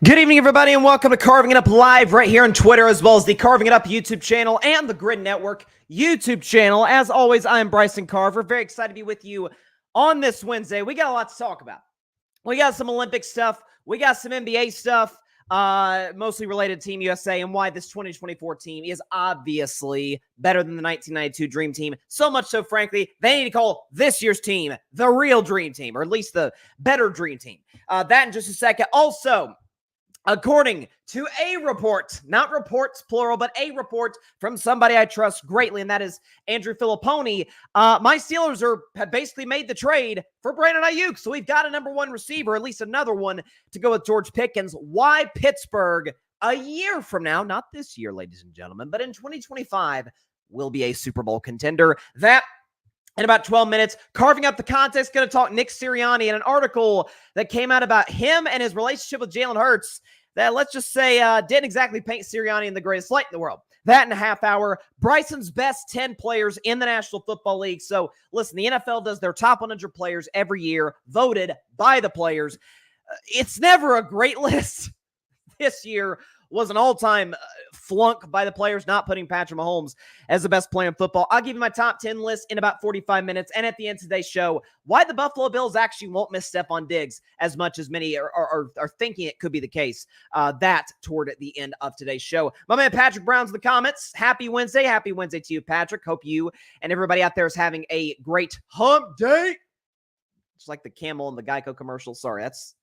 Good evening, everybody, and welcome to Carving It Up Live right here on Twitter, as well as the Carving It Up YouTube channel and the Grid Network YouTube channel. As always, I am Bryson Carver. Very excited to be with you on this Wednesday. We got a lot to talk about. We got some Olympic stuff. We got some NBA stuff, mostly related to Team USA and why this 2024 team is obviously better than the 1992 Dream Team. So much so, frankly, they need to call this year's team the real Dream Team, or at least the better Dream Team. That in just a second. Also, according to a report, not reports plural, but a report from somebody I trust greatly, and that is Andrew Filipponi, my Steelers have basically made the trade for Brandon Aiyuk. So we've got a number one receiver, at least another one, to go with George Pickens. Why Pittsburgh a year from now, not this year, ladies and gentlemen, but in 2025, will be a Super Bowl contender. That in about 12 minutes, carving up the context, going to talk Nick Sirianni and an article that came out about him and his relationship with Jalen Hurts that, let's just say, didn't exactly paint Sirianni in the greatest light in the world. That in a half hour, Bryson's best 10 players in the National Football League. So listen, the NFL does their top 100 players every year, voted by the players. It's never a great list. This year was an all-time flunk by the players, not putting Patrick Mahomes as the best player in football. I'll give you my top 10 list in about 45 minutes. And at the end of today's show, why the Buffalo Bills actually won't miss Stefon Diggs as much as many are thinking it could be the case. That toward the end of today's show. My man Patrick Brown's in the comments. Happy Wednesday. Happy Wednesday to you, Patrick. Hope you and everybody out there is having a great hump day. Just like the Camel and the Geico commercial. Sorry, that's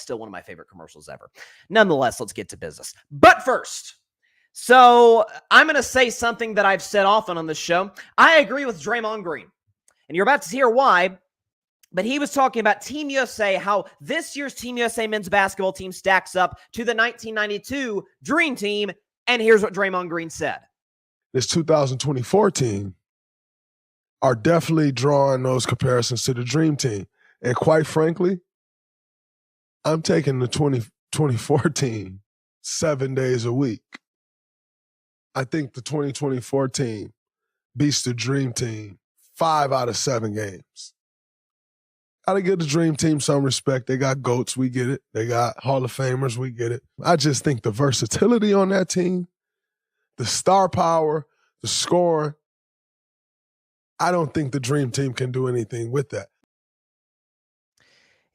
still one of my favorite commercials ever. Nonetheless, let's get to business. But first, so I'm going to say something that I've said often on this show. I agree with Draymond Green, and you're about to hear why, but he was talking about Team USA, how this year's Team USA men's basketball team stacks up to the 1992 Dream Team, and here's what Draymond Green said. This 2024 team are definitely drawing those comparisons to the Dream Team. And quite frankly, I'm taking the 2024 team 7 days a week. I think the 2024 team beats the Dream Team 5 out of 7 games. Gotta give the Dream Team some respect. They got GOATs, we get it. They got Hall of Famers, we get it. I just think the versatility on that team, the star power, the scoring, I don't think the Dream Team can do anything with that.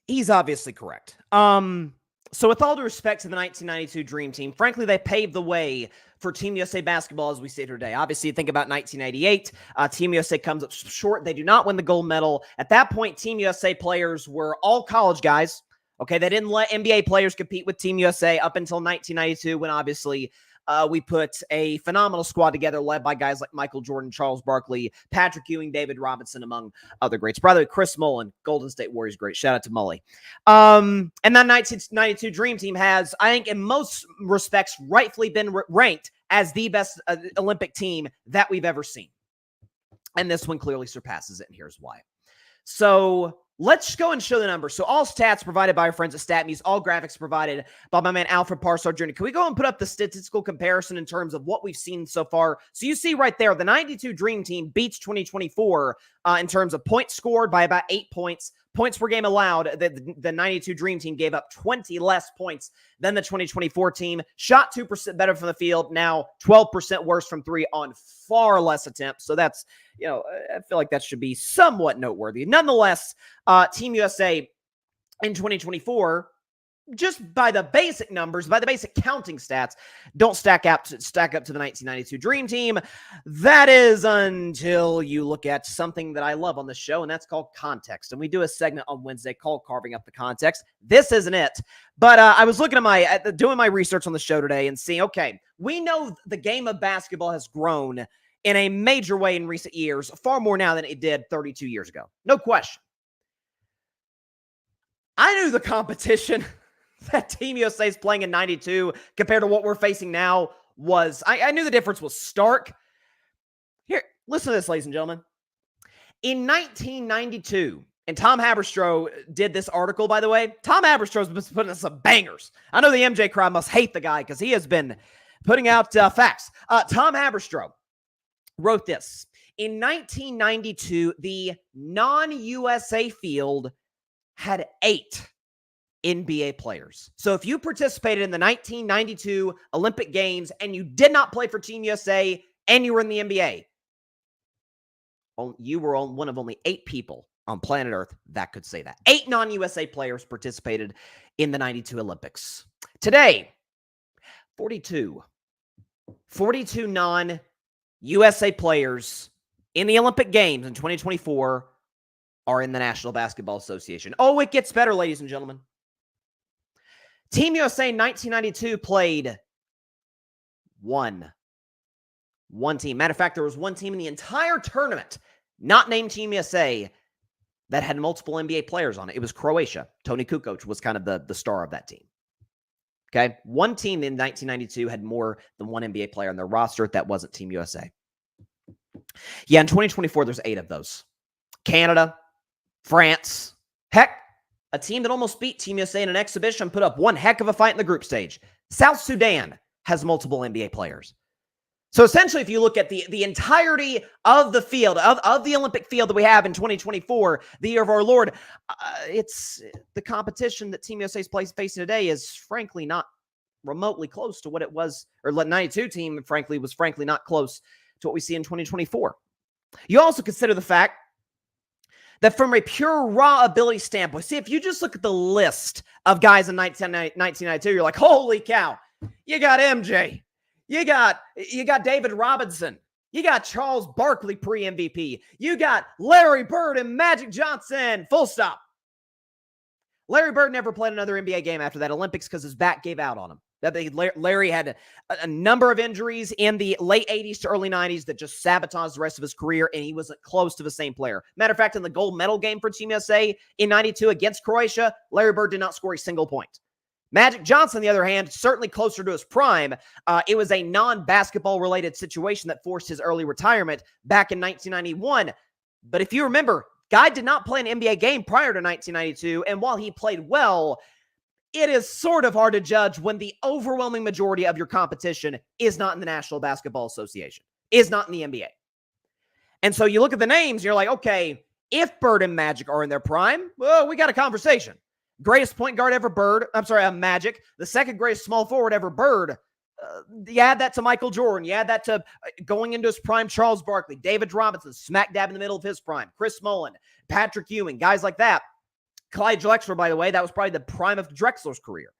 He's obviously correct. So with all due respect to the 1992 Dream Team, frankly, they paved the way for Team USA basketball as we see it today. Obviously, you think about 1998, Team USA comes up short. They do not win the gold medal. At that point, Team USA players were all college guys. Okay, they didn't let NBA players compete with Team USA up until 1992 when obviously we put a phenomenal squad together led by guys like Michael Jordan, Charles Barkley, Patrick Ewing, David Robinson, among other greats. By the way, Chris Mullin, Golden State Warriors great. Shout out to Mully. And that 1992 Dream Team has, I think, in most respects, rightfully been ranked as the best Olympic team that we've ever seen. And this one clearly surpasses it, and here's why. So let's go and show the numbers. So all stats provided by our friends at StatMuse, all graphics provided by my man Alfred Parsar Jr. Can we go and put up the statistical comparison in terms of what we've seen so far? So you see right there, the 92 Dream Team beats 2024 in terms of points scored by about 8 points. Points per game allowed, the 92 Dream Team gave up 20 less points than the 2024 team. Shot 2% better from the field, now 12% worse from three on far less attempts. So that's, I feel like that should be somewhat noteworthy. Nonetheless, Team USA in 2024, just by the basic numbers, by the basic counting stats, don't stack up to the 1992 Dream Team. That is until you look at something that I love on the show, and that's called context. And we do a segment on Wednesday called Carving Up the Context. This isn't it. But I was looking at doing my research on the show today and seeing, okay, we know the game of basketball has grown in a major way in recent years, far more now than it did 32 years ago. No question. I knew the competition that Team USA is playing in 92 compared to what we're facing now was, I knew the difference was stark. Here, listen to this, ladies and gentlemen. In 1992, and Tom Haberstroh did this article, by the way. Tom Haberstroh's been putting in some bangers. I know the MJ crowd must hate the guy because he has been putting out facts. Tom Haberstroh wrote this. In 1992, the non-USA field had 8 NBA players. So if you participated in the 1992 Olympic Games and you did not play for Team USA and you were in the NBA, you were one of only 8 people on planet Earth that could say that. 8 non-USA players participated in the 92 Olympics. Today, 42 non-USA players in the Olympic Games in 2024 are in the National Basketball Association. Oh, it gets better, ladies and gentlemen. Team USA in 1992 played one team. Matter of fact, there was one team in the entire tournament, not named Team USA, that had multiple NBA players on it. It was Croatia. Toni Kukoc was kind of the star of that team. Okay? One team in 1992 had more than one NBA player on their roster. That wasn't Team USA. Yeah, in 2024, there's 8 of those. Canada, France, heck, a team that almost beat Team USA in an exhibition, put up one heck of a fight in the group stage. South Sudan has multiple NBA players. So essentially, if you look at the entirety of the field, of the Olympic field that we have in 2024, the year of our Lord, it's the competition that Team USA is facing today is frankly not remotely close to what it was, or the 92 team, frankly, was not close to what we see in 2024. You also consider the fact that from a pure raw ability standpoint, see, if you just look at the list of guys in 1992, you're like, holy cow, you got MJ. You got David Robinson. You got Charles Barkley pre-MVP. You got Larry Bird and Magic Johnson. Full stop. Larry Bird never played another NBA game after that Olympics because his back gave out on him. Larry had a number of injuries in the late 80s to early 90s that just sabotaged the rest of his career, and he wasn't close to the same player. Matter of fact, in the gold medal game for Team USA in 92 against Croatia, Larry Bird did not score a single point. Magic Johnson, on the other hand, certainly closer to his prime. It was a non-basketball related situation that forced his early retirement back in 1991. But if you remember, guy did not play an NBA game prior to 1992, and while he played well, it is sort of hard to judge when the overwhelming majority of your competition is not in the National Basketball Association, is not in the NBA. And so you look at the names, you're like, okay, if Bird and Magic are in their prime, well, we got a conversation. Greatest point guard ever, Magic. The second greatest small forward ever, Bird. You add that to Michael Jordan. You add that to going into his prime, Charles Barkley, David Robinson, smack dab in the middle of his prime, Chris Mullin, Patrick Ewing, guys like that. Clyde Drexler, by the way, that was probably the prime of Drexler's career.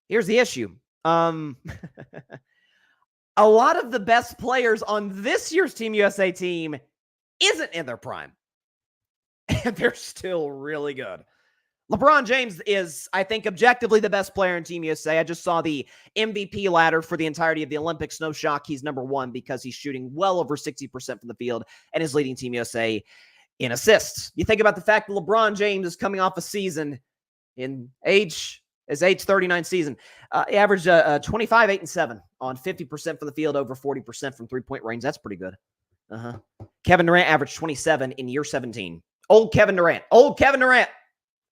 Here's the issue. A lot of the best players on this year's Team USA team isn't in their prime. And they're still really good. LeBron James is, I think, objectively the best player in Team USA. I just saw the MVP ladder for the entirety of the Olympics. No shock, he's number 1 because he's shooting well over 60% from the field and is leading Team USA in assists. You think about the fact that LeBron James is coming off a season in his age 39 season. He averaged 25, 8, and 7 on 50% from the field, over 40% from three-point range. That's pretty good. Kevin Durant averaged 27 in year 17. Old Kevin Durant.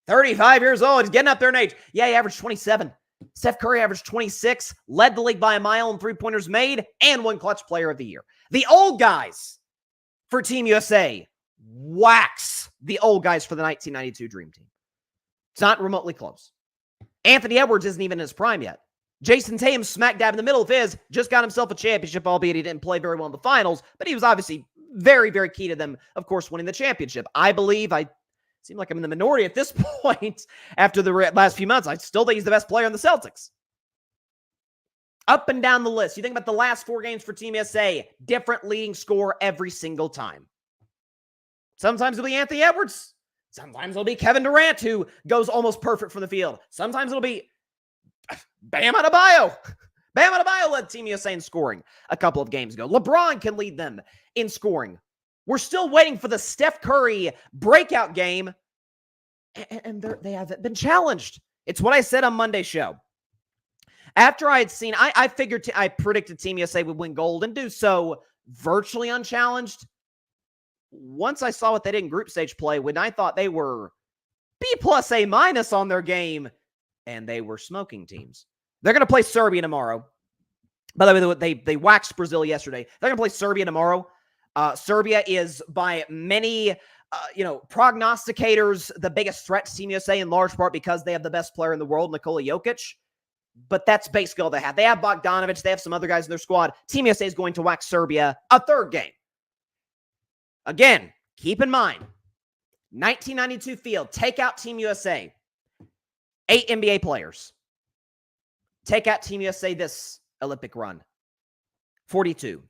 35 years old. He's getting up there in age. Yeah, he averaged 27. Steph Curry averaged 26, led the league by a mile in three-pointers made, and won Clutch Player of the Year. The old guys for Team USA wax the old guys for the 1992 Dream Team. It's not remotely close. Anthony Edwards isn't even in his prime yet. Jason Tatum, smack dab in the middle of his, just got himself a championship, albeit he didn't play very well in the finals, but he was obviously very, very key to them, of course, winning the championship. I believe, I seem like I'm in the minority at this point after the last few months. I still think he's the best player in the Celtics. Up and down the list. You think about the last 4 games for Team USA, different leading scorer every single time. Sometimes it'll be Anthony Edwards. Sometimes it'll be Kevin Durant, who goes almost perfect from the field. Sometimes it'll be Bam Adebayo. Bam Adebayo led Team USA in scoring a couple of games ago. LeBron can lead them in scoring. We're still waiting for the Steph Curry breakout game, and they haven't been challenged. It's what I said on Monday's show. After I had seen, I predicted Team USA would win gold and do so virtually unchallenged. Once I saw what they did in group stage play, when I thought they were B+, A- on their game, and they were smoking teams. They're going to play Serbia tomorrow. By the way, they waxed Brazil yesterday. They're going to play Serbia tomorrow. Serbia is by many prognosticators the biggest threat to Team USA in large part because they have the best player in the world, Nikola Jokic. But that's basically all they have. They have Bogdanovic. They have some other guys in their squad. Team USA is going to whack Serbia a third game. Again, keep in mind, 1992 field, take out Team USA. 8 NBA players. Take out Team USA this Olympic run. 42.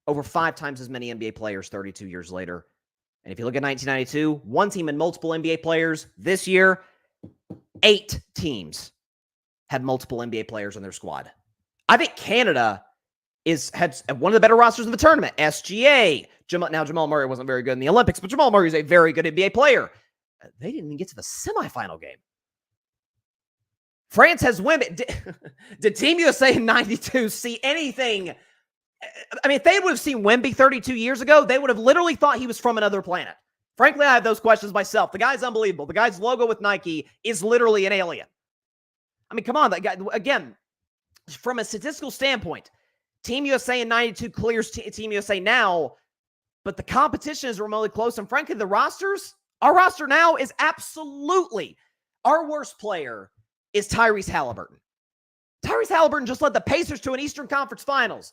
Over 5 times as many NBA players 32 years later. And if you look at 1992, one team and multiple NBA players. This year, 8 teams had multiple NBA players on their squad. I think Canada had one of the better rosters in the tournament. SGA. Jamal Murray wasn't very good in the Olympics, but Jamal Murray is a very good NBA player. They didn't even get to the semifinal game. France has women. Did Team USA in 92 see anything? I mean, if they would have seen Wemby 32 years ago, they would have literally thought he was from another planet. Frankly, I have those questions myself. The guy's unbelievable. The guy's logo with Nike is literally an alien. I mean, come on. That guy, again, from a statistical standpoint, Team USA in 92 clears Team USA now, but the competition is remotely close. And frankly, our roster now is absolutely our worst player is Tyrese Halliburton. Tyrese Halliburton just led the Pacers to an Eastern Conference Finals.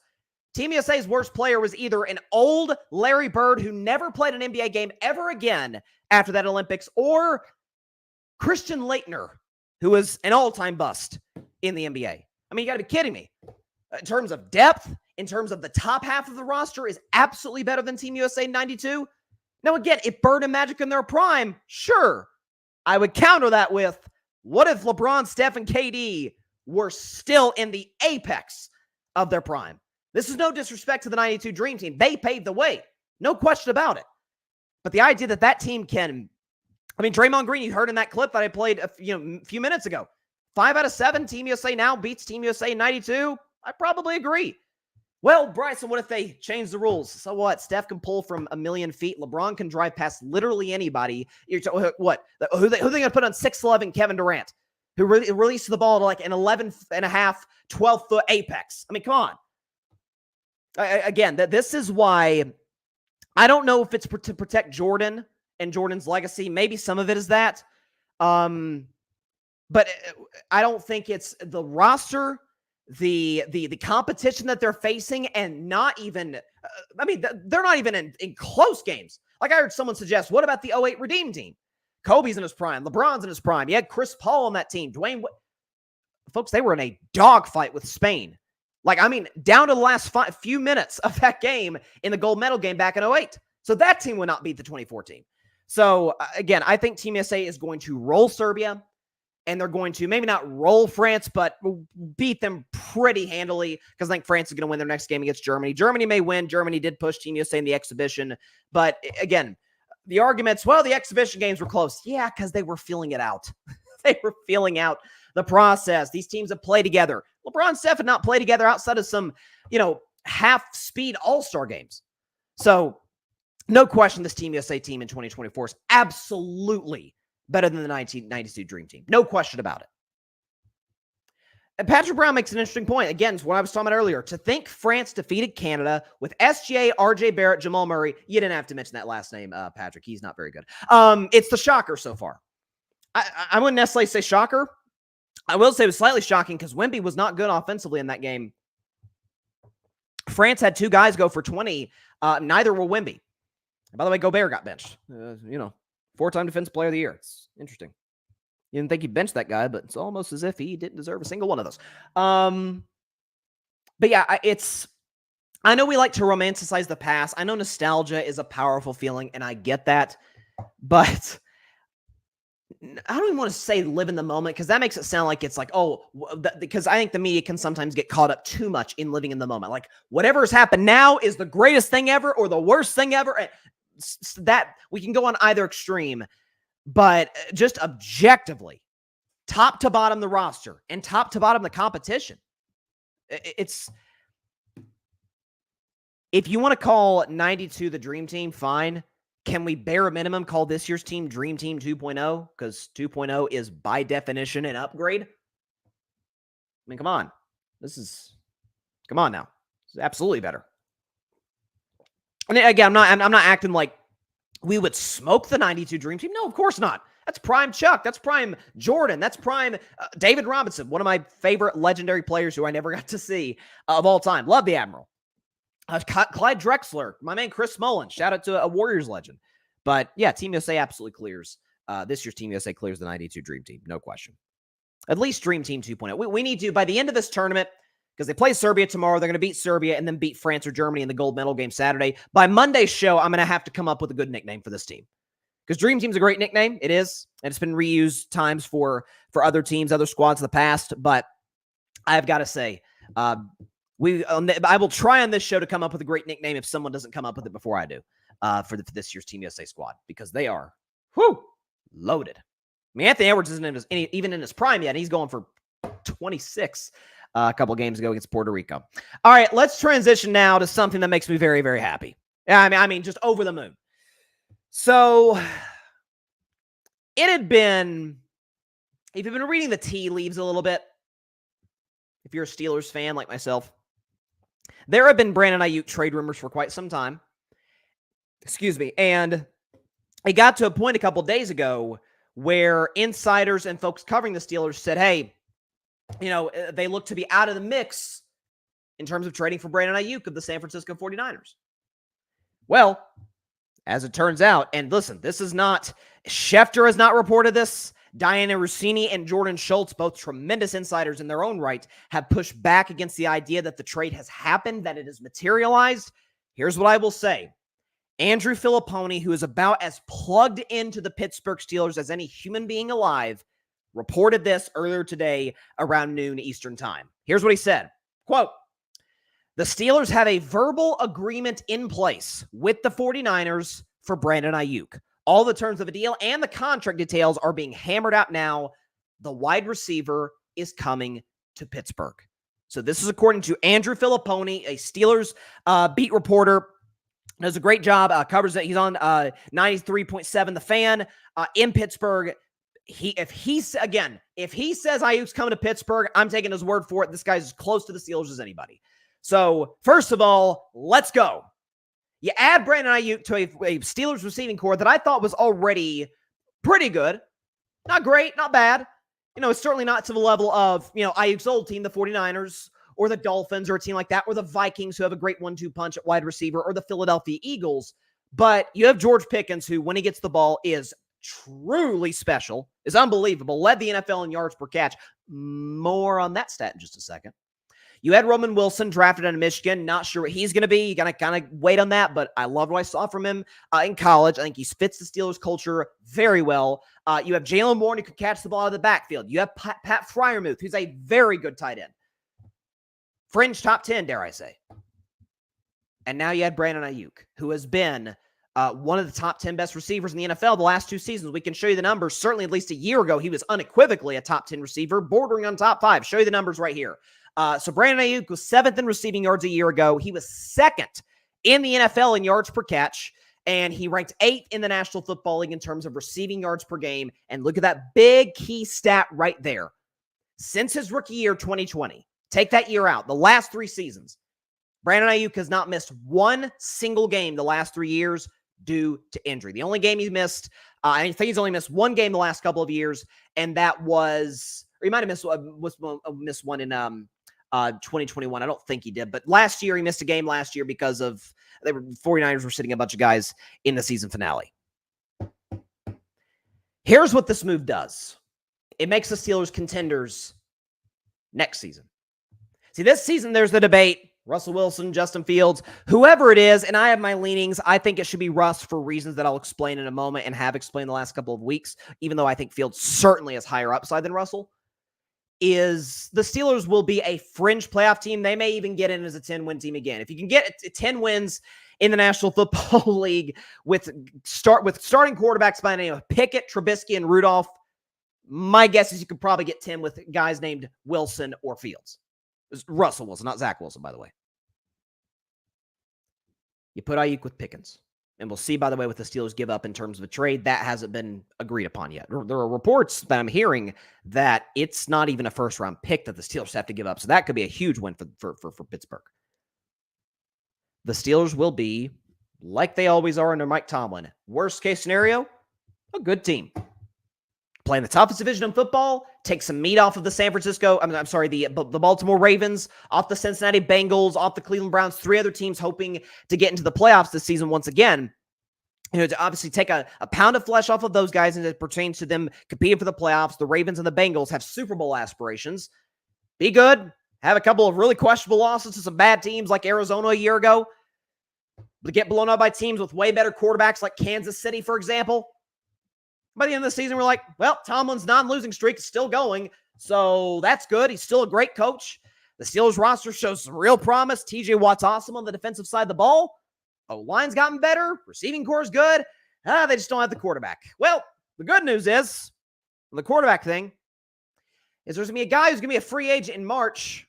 Team USA's worst player was either an old Larry Bird who never played an NBA game ever again after that Olympics, or Christian Laettner, who was an all-time bust in the NBA. I mean, you got to be kidding me. In terms of depth, in terms of the top half of the roster is absolutely better than Team USA in 92. Now, again, if Bird and Magic in their prime, sure. I would counter that with, what if LeBron, Steph, and KD were still in the apex of their prime? This is no disrespect to the 92 Dream Team. They paved the way. No question about it. But the idea that that team can... I mean, Draymond Green, you heard in that clip that I played a few minutes ago. 5 out of 7, Team USA now beats Team USA in 92. I probably agree. Well, Bryson, what if they change the rules? So what? Steph can pull from 1,000,000 feet. LeBron can drive past literally anybody. What? Who they going to put on 6'11" Kevin Durant, who releases the ball to like an 11.5, 12-foot apex? I mean, come on. Again, this is why I don't know if it's to protect Jordan and Jordan's legacy. Maybe some of it is that. But I don't think it's the roster, the competition that they're facing, and not even, they're not even in close games. Like I heard someone suggest, what about the 08 Redeem team? Kobe's in his prime. LeBron's in his prime. You had Chris Paul on that team. Folks, they were in a dogfight with Spain. Like, I mean, down to the last few minutes of that game in the gold medal game back in 08. So that team would not beat the 2014. So, again, I think Team USA is going to roll Serbia, and they're going to maybe not roll France, but beat them pretty handily, because I think France is going to win their next game against Germany. Germany may win. Germany did push Team USA in the exhibition. But, again, the arguments, well, the exhibition games were close. Yeah, because they were feeling it out. They were feeling out the process. These teams have played together. LeBron and Steph have not played together outside of some, half-speed all-star games. So, no question this Team USA team in 2024 is absolutely better than the 1992 Dream Team. No question about it. And Patrick Brown makes an interesting point. Again, it's what I was talking about earlier. To think France defeated Canada with SGA, RJ Barrett, Jamal Murray. You didn't have to mention that last name, Patrick. He's not very good. It's the shocker so far. I wouldn't necessarily say shocker. I will say it was slightly shocking because Wemby was not good offensively in that game. France had 2 guys go for 20. Neither were Wemby. And by the way, Gobert got benched. 4-time Defensive Player of the Year. It's interesting. You didn't think he benched that guy, but it's almost as if he didn't deserve a single one of those. But yeah, I know we like to romanticize the past. I know nostalgia is a powerful feeling, and I get that. But I don't even want to say live in the moment, because that makes it sound like it's like, because I think the media can sometimes get caught up too much in living in the moment. Like whatever has happened now is the greatest thing ever or the worst thing ever. And that we can go on either extreme, but just objectively, top to bottom the roster and top to bottom the competition. It's, if you want to call 92 the Dream Team, fine. Can we bare minimum call this year's team Dream Team 2.0? Because 2.0 is by definition an upgrade. I mean, come on. Come on now. This is absolutely better. And again, I'm not acting like we would smoke the 92 Dream Team. No, of course not. That's prime Chuck. That's prime Jordan. That's prime David Robinson, one of my favorite legendary players who I never got to see of all time. Love the Admiral. Clyde Drexler, my man Chris Mullins. Shout out to a Warriors legend. But yeah, Team USA absolutely clears. This year's Team USA clears the 92 Dream Team. No question. At least Dream Team 2.0. We need to, by the end of this tournament, because they play Serbia tomorrow, they're going to beat Serbia and then beat France or Germany in the gold medal game Saturday. By Monday's show, I'm going to have to come up with a good nickname for this team. Because Dream Team's a great nickname. It is. And it's been reused times for other teams, other squads in the past. But I've got to say, I will try on this show to come up with a great nickname if someone doesn't come up with it before I do for this year's Team USA squad. Because they are, loaded. I mean, Anthony Edwards isn't even in his prime yet. And he's going for 26 a couple games ago against Puerto Rico. All right, let's transition now to something that makes me very, very happy. I mean, just over the moon. So, it had been, if you've been reading the tea leaves a little bit, if you're a Steelers fan like myself, there have been Brandon Aiyuk trade rumors for quite some time. Excuse me. And it got to a point a couple days ago where insiders and folks covering the Steelers said, hey, they look to be out of the mix in terms of trading for Brandon Aiyuk of the San Francisco 49ers. Well, as it turns out, and listen, this is not, Schefter has not reported this. Diana Rossini and Jordan Schultz, both tremendous insiders in their own right, have pushed back against the idea that the trade has happened, that it has materialized. Here's what I will say. Andrew Filipponi, who is about as plugged into the Pittsburgh Steelers as any human being alive, reported this earlier today around noon Eastern time. Here's what he said. Quote, the Steelers have a verbal agreement in place with the 49ers for Brandon Aiyuk. All the terms of the deal and the contract details are being hammered out now. The wide receiver is coming to Pittsburgh. So this is according to Andrew Filipponi, a Steelers beat reporter. Does a great job. Covers it. He's on 93.7 The Fan in Pittsburgh. If he says Aiyuk's coming to Pittsburgh, I'm taking his word for it. This guy's as close to the Steelers as anybody. So, first of all, let's go. You add Brandon Aiyuk to a Steelers receiving core that I thought was already pretty good. Not great, not bad. It's certainly not to the level of, Aiyuk's old team, the 49ers, or the Dolphins, or a team like that, or the Vikings, who have a great 1-2 punch at wide receiver, or the Philadelphia Eagles. But you have George Pickens, who, when he gets the ball, is truly special, is unbelievable, led the NFL in yards per catch. More on that stat in just a second. You had Roman Wilson drafted out of Michigan. Not sure what he's going to be. You got to kind of wait on that, but I loved what I saw from him in college. I think he fits the Steelers culture very well. You have Jalen Warren, who could catch the ball out of the backfield. You have Pat Freiermuth, who's a very good tight end. Fringe top 10, dare I say. And now you had Brandon Aiyuk, who has been one of the top 10 best receivers in the NFL the last 2 seasons. We can show you the numbers. Certainly, at least a year ago, he was unequivocally a top 10 receiver, bordering on top 5. Show you the numbers right here. So Brandon Aiyuk was 7th in receiving yards a year ago. He was 2nd in the NFL in yards per catch, and he ranked 8th in the National Football League in terms of receiving yards per game. And look at that big key stat right there. Since his rookie year, 2020, take that year out, the last 3 seasons, Brandon Aiyuk has not missed one single game the last 3 years due to injury. The only game he missed, I think he's only missed one game the last couple of years, and that was, or he might have missed one in 2021. I don't think he did, but last year he missed a game last year because of the 49ers were sitting a bunch of guys in the season finale. Here's what this move does. It makes the Steelers contenders next season. See, this season there's the debate, Russell Wilson, Justin Fields, whoever it is, and I have my leanings. I think it should be Russ for reasons that I'll explain in a moment and have explained the last couple of weeks, even though I think Fields certainly has higher upside than Russell. Is the Steelers will be a fringe playoff team. They may even get in as a 10-win team again. If you can get 10 wins in the National Football League with starting quarterbacks by the name of Pickett, Trubisky, and Rudolph, my guess is you could probably get 10 with guys named Wilson or Fields. It's Russell Wilson, not Zach Wilson, by the way. You put Aiyuk with Pickens. And we'll see, by the way, what the Steelers give up in terms of a trade. That hasn't been agreed upon yet. There are reports that I'm hearing that it's not even a first-round pick that the Steelers have to give up. So that could be a huge win for Pittsburgh. The Steelers will be like they always are under Mike Tomlin. Worst case scenario, a good team. Playing the toughest division in football, take some meat off of the the Baltimore Ravens, off the Cincinnati Bengals, off the Cleveland Browns, 3 other teams hoping to get into the playoffs this season once again. To obviously take a pound of flesh off of those guys and it pertains to them competing for the playoffs. The Ravens and the Bengals have Super Bowl aspirations. Be good. Have a couple of really questionable losses to some bad teams like Arizona a year ago. But get blown up by teams with way better quarterbacks like Kansas City, for example. By the end of the season, we're like, well, Tomlin's non-losing streak is still going, so that's good. He's still a great coach. The Steelers roster shows some real promise. TJ Watt's awesome on the defensive side of the ball. O-line's gotten better. Receiving core is good. They just don't have the quarterback. Well, the good news is, the quarterback thing, is there's going to be a guy who's going to be a free agent in March,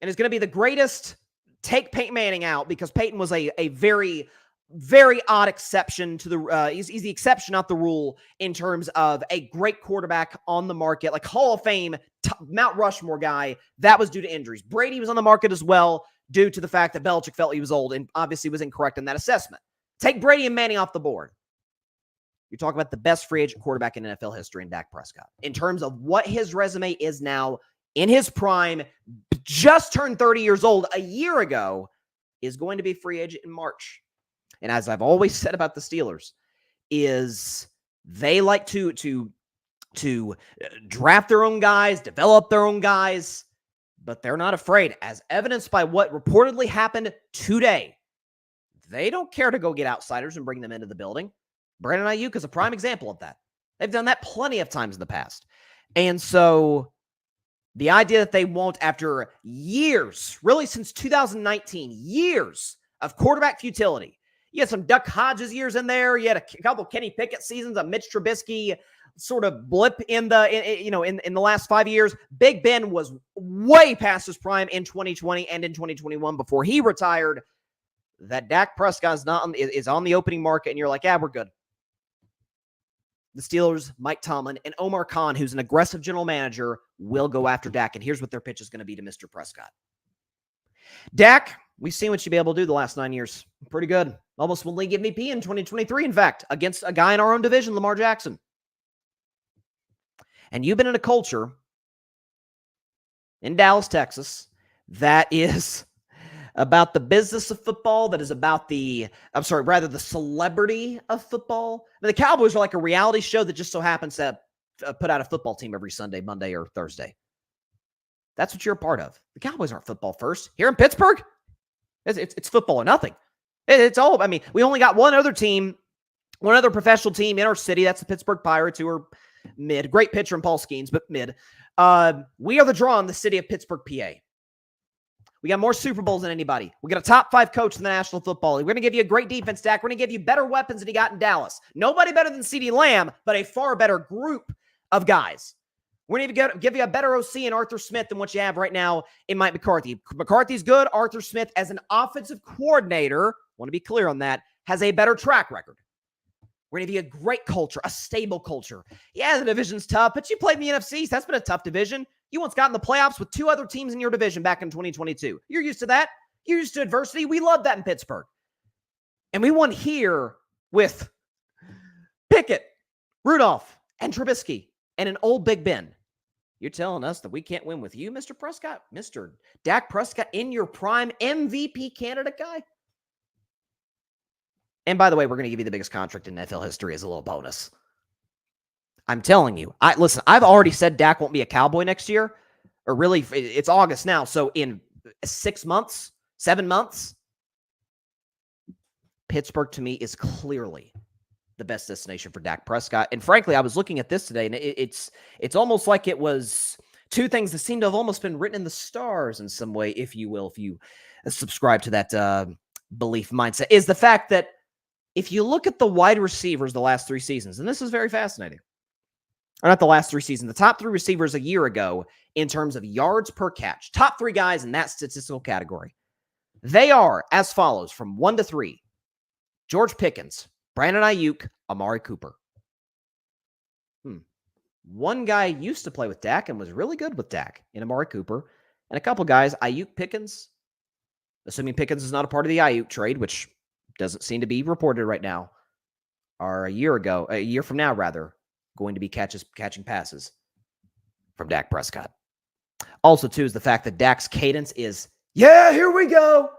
and is going to be the greatest take Peyton Manning out, because Peyton was a very, very odd exception to the he's the exception, not the rule, in terms of a great quarterback on the market, like Hall of Fame, Mount Rushmore guy. That was due to injuries. Brady was on the market as well due to the fact that Belichick felt he was old and obviously was incorrect in that assessment. Take Brady and Manning off the board. You're talking about the best free agent quarterback in NFL history in Dak Prescott. In terms of what his resume is now, in his prime, just turned 30 years old a year ago, is going to be free agent in March. And as I've always said about the Steelers, is they like to draft their own guys, develop their own guys, but they're not afraid. As evidenced by what reportedly happened today, they don't care to go get outsiders and bring them into the building. Brandon Aiyuk is a prime example of that. They've done that plenty of times in the past. And so the idea that they won't, after years, really since 2019, years of quarterback futility. You had some Duck Hodges years in there. You had a couple Kenny Pickett seasons, a Mitch Trubisky sort of blip in the last 5 years. Big Ben was way past his prime in 2020 and in 2021 before he retired. That Dak Prescott is on the opening market, and you're like, yeah, we're good. The Steelers, Mike Tomlin, and Omar Khan, who's an aggressive general manager, will go after Dak, and here's what their pitch is going to be to Mr. Prescott. Dak, we've seen what you've been able to do the last 9 years. Pretty good. Almost won league MVP in 2023, in fact, against a guy in our own division, Lamar Jackson. And you've been in a culture in Dallas, Texas, that is about the business of football, that is about the celebrity of football. I mean, the Cowboys are like a reality show that just so happens to put out a football team every Sunday, Monday, or Thursday. That's what you're a part of. The Cowboys aren't football first. Here in Pittsburgh, it's football or nothing. It's all, I mean, we only got one other professional team in our city. That's the Pittsburgh Pirates, who are mid. Great pitcher in Paul Skeens, but mid. We are the draw in the city of Pittsburgh, PA. We got more Super Bowls than anybody. We got a top 5 coach in the National Football League. We're going to give you a great defense, Dak. We're going to give you better weapons than you got in Dallas. Nobody better than CeeDee Lamb, but a far better group of guys. We're going to give you a better OC in Arthur Smith than what you have right now in Mike McCarthy. McCarthy's good. Arthur Smith, as an offensive coordinator, want to be clear on that, has a better track record. We're going to give you a great culture, a stable culture. Yeah, the division's tough, but you played in the NFC. So that's been a tough division. You once got in the playoffs with 2 other teams in your division back in 2022. You're used to that. You're used to adversity. We love that in Pittsburgh. And we won here with Pickett, Rudolph, and Trubisky, and an old Big Ben. You're telling us that we can't win with you, Mr. Prescott? Mr. Dak Prescott, in your prime MVP candidate guy? And by the way, we're going to give you the biggest contract in NFL history as a little bonus. I'm telling you. Listen, I've already said Dak won't be a Cowboy next year. Or really, it's August now. So in 6 months, 7 months, Pittsburgh to me is clearly the best destination for Dak Prescott. And frankly, I was looking at this today, and it's almost like it was 2 things that seem to have almost been written in the stars in some way, if you will, if you subscribe to that belief mindset, is the fact that if you look at the wide receivers the last 3 seasons, and this is very fascinating, or not the last 3 seasons, the top 3 receivers a year ago in terms of yards per catch, top 3 guys in that statistical category, they are as follows from 1 to 3. George Pickens, Brandon Aiyuk, Amari Cooper. One guy used to play with Dak and was really good with Dak in Amari Cooper. And a couple guys, Aiyuk, Pickens, assuming Pickens is not a part of the Aiyuk trade, which doesn't seem to be reported right now, are a year from now, rather, going to be catching passes from Dak Prescott. Also, too, is the fact that Dak's cadence is, yeah, here we go.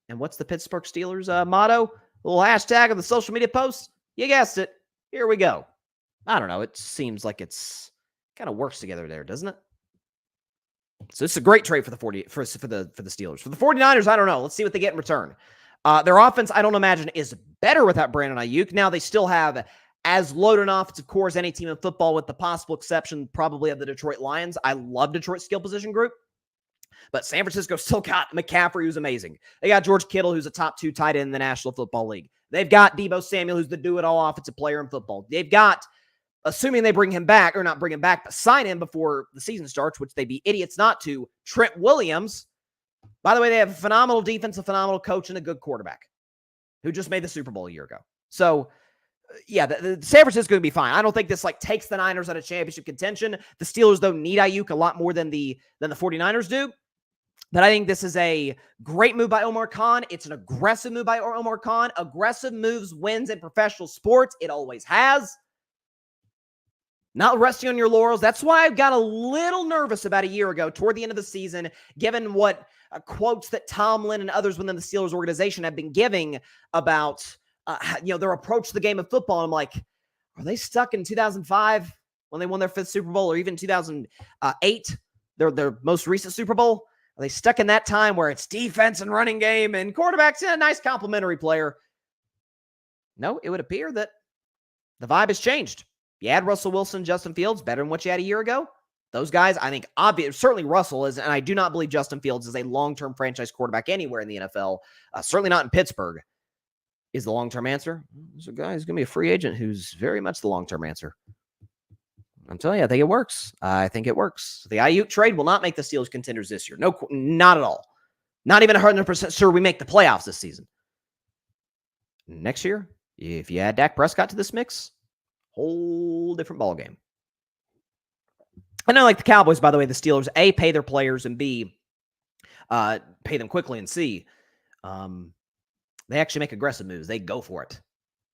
And what's the Pittsburgh Steelers motto? A little hashtag on the social media posts. You guessed it. Here we go. I don't know. It seems like it's kind of works together there, doesn't it? So this is a great trade for the Steelers. For the 49ers, I don't know. Let's see what they get in return. Their offense, I don't imagine, is better without Brandon Aiyuk. Now, they still have as loaded an offensive core as any team in football, with the possible exception probably of the Detroit Lions. I love Detroit's skill position group. But San Francisco still got McCaffrey, who's amazing. They got George Kittle, who's a top 2 tight end in the National Football League. They've got Deebo Samuel, who's the do-it-all offensive player in football. They've got, assuming they bring him back, or not bring him back, but sign him before the season starts, which they'd be idiots not to, Trent Williams. By the way, they have a phenomenal defense, a phenomenal coach, and a good quarterback who just made the Super Bowl a year ago. So, yeah, the San Francisco is going to be fine. I don't think this takes the Niners out of championship contention. The Steelers, though, need Aiyuk a lot more than the 49ers do. But I think this is a great move by Omar Khan. It's an aggressive move by Omar Khan. Aggressive moves wins in professional sports. It always has. Not resting on your laurels. That's why I got a little nervous about a year ago toward the end of the season, given what quotes that Tomlin and others within the Steelers organization have been giving about their approach to the game of football. I'm like, are they stuck in 2005 when they won their 5th Super Bowl, or even 2008, their most recent Super Bowl? Are they stuck in that time where it's defense and running game and quarterback's a nice complementary player? No, it would appear that the vibe has changed. You add Russell Wilson, Justin Fields, better than what you had a year ago. Those guys, I think, certainly Russell is, and I do not believe Justin Fields is a long-term franchise quarterback anywhere in the NFL, certainly not in Pittsburgh, is the long-term answer. There's a guy who's going to be a free agent who's very much the long-term answer. I'm telling you, I think it works. The Aiyuk trade will not make the Steelers contenders this year. No, not at all. Not even 100% sure we make the playoffs this season. Next year, if you add Dak Prescott to this mix, whole different ballgame. And unlike the Cowboys, by the way, the Steelers, A, pay their players, and B, pay them quickly, and C, they actually make aggressive moves. They go for it.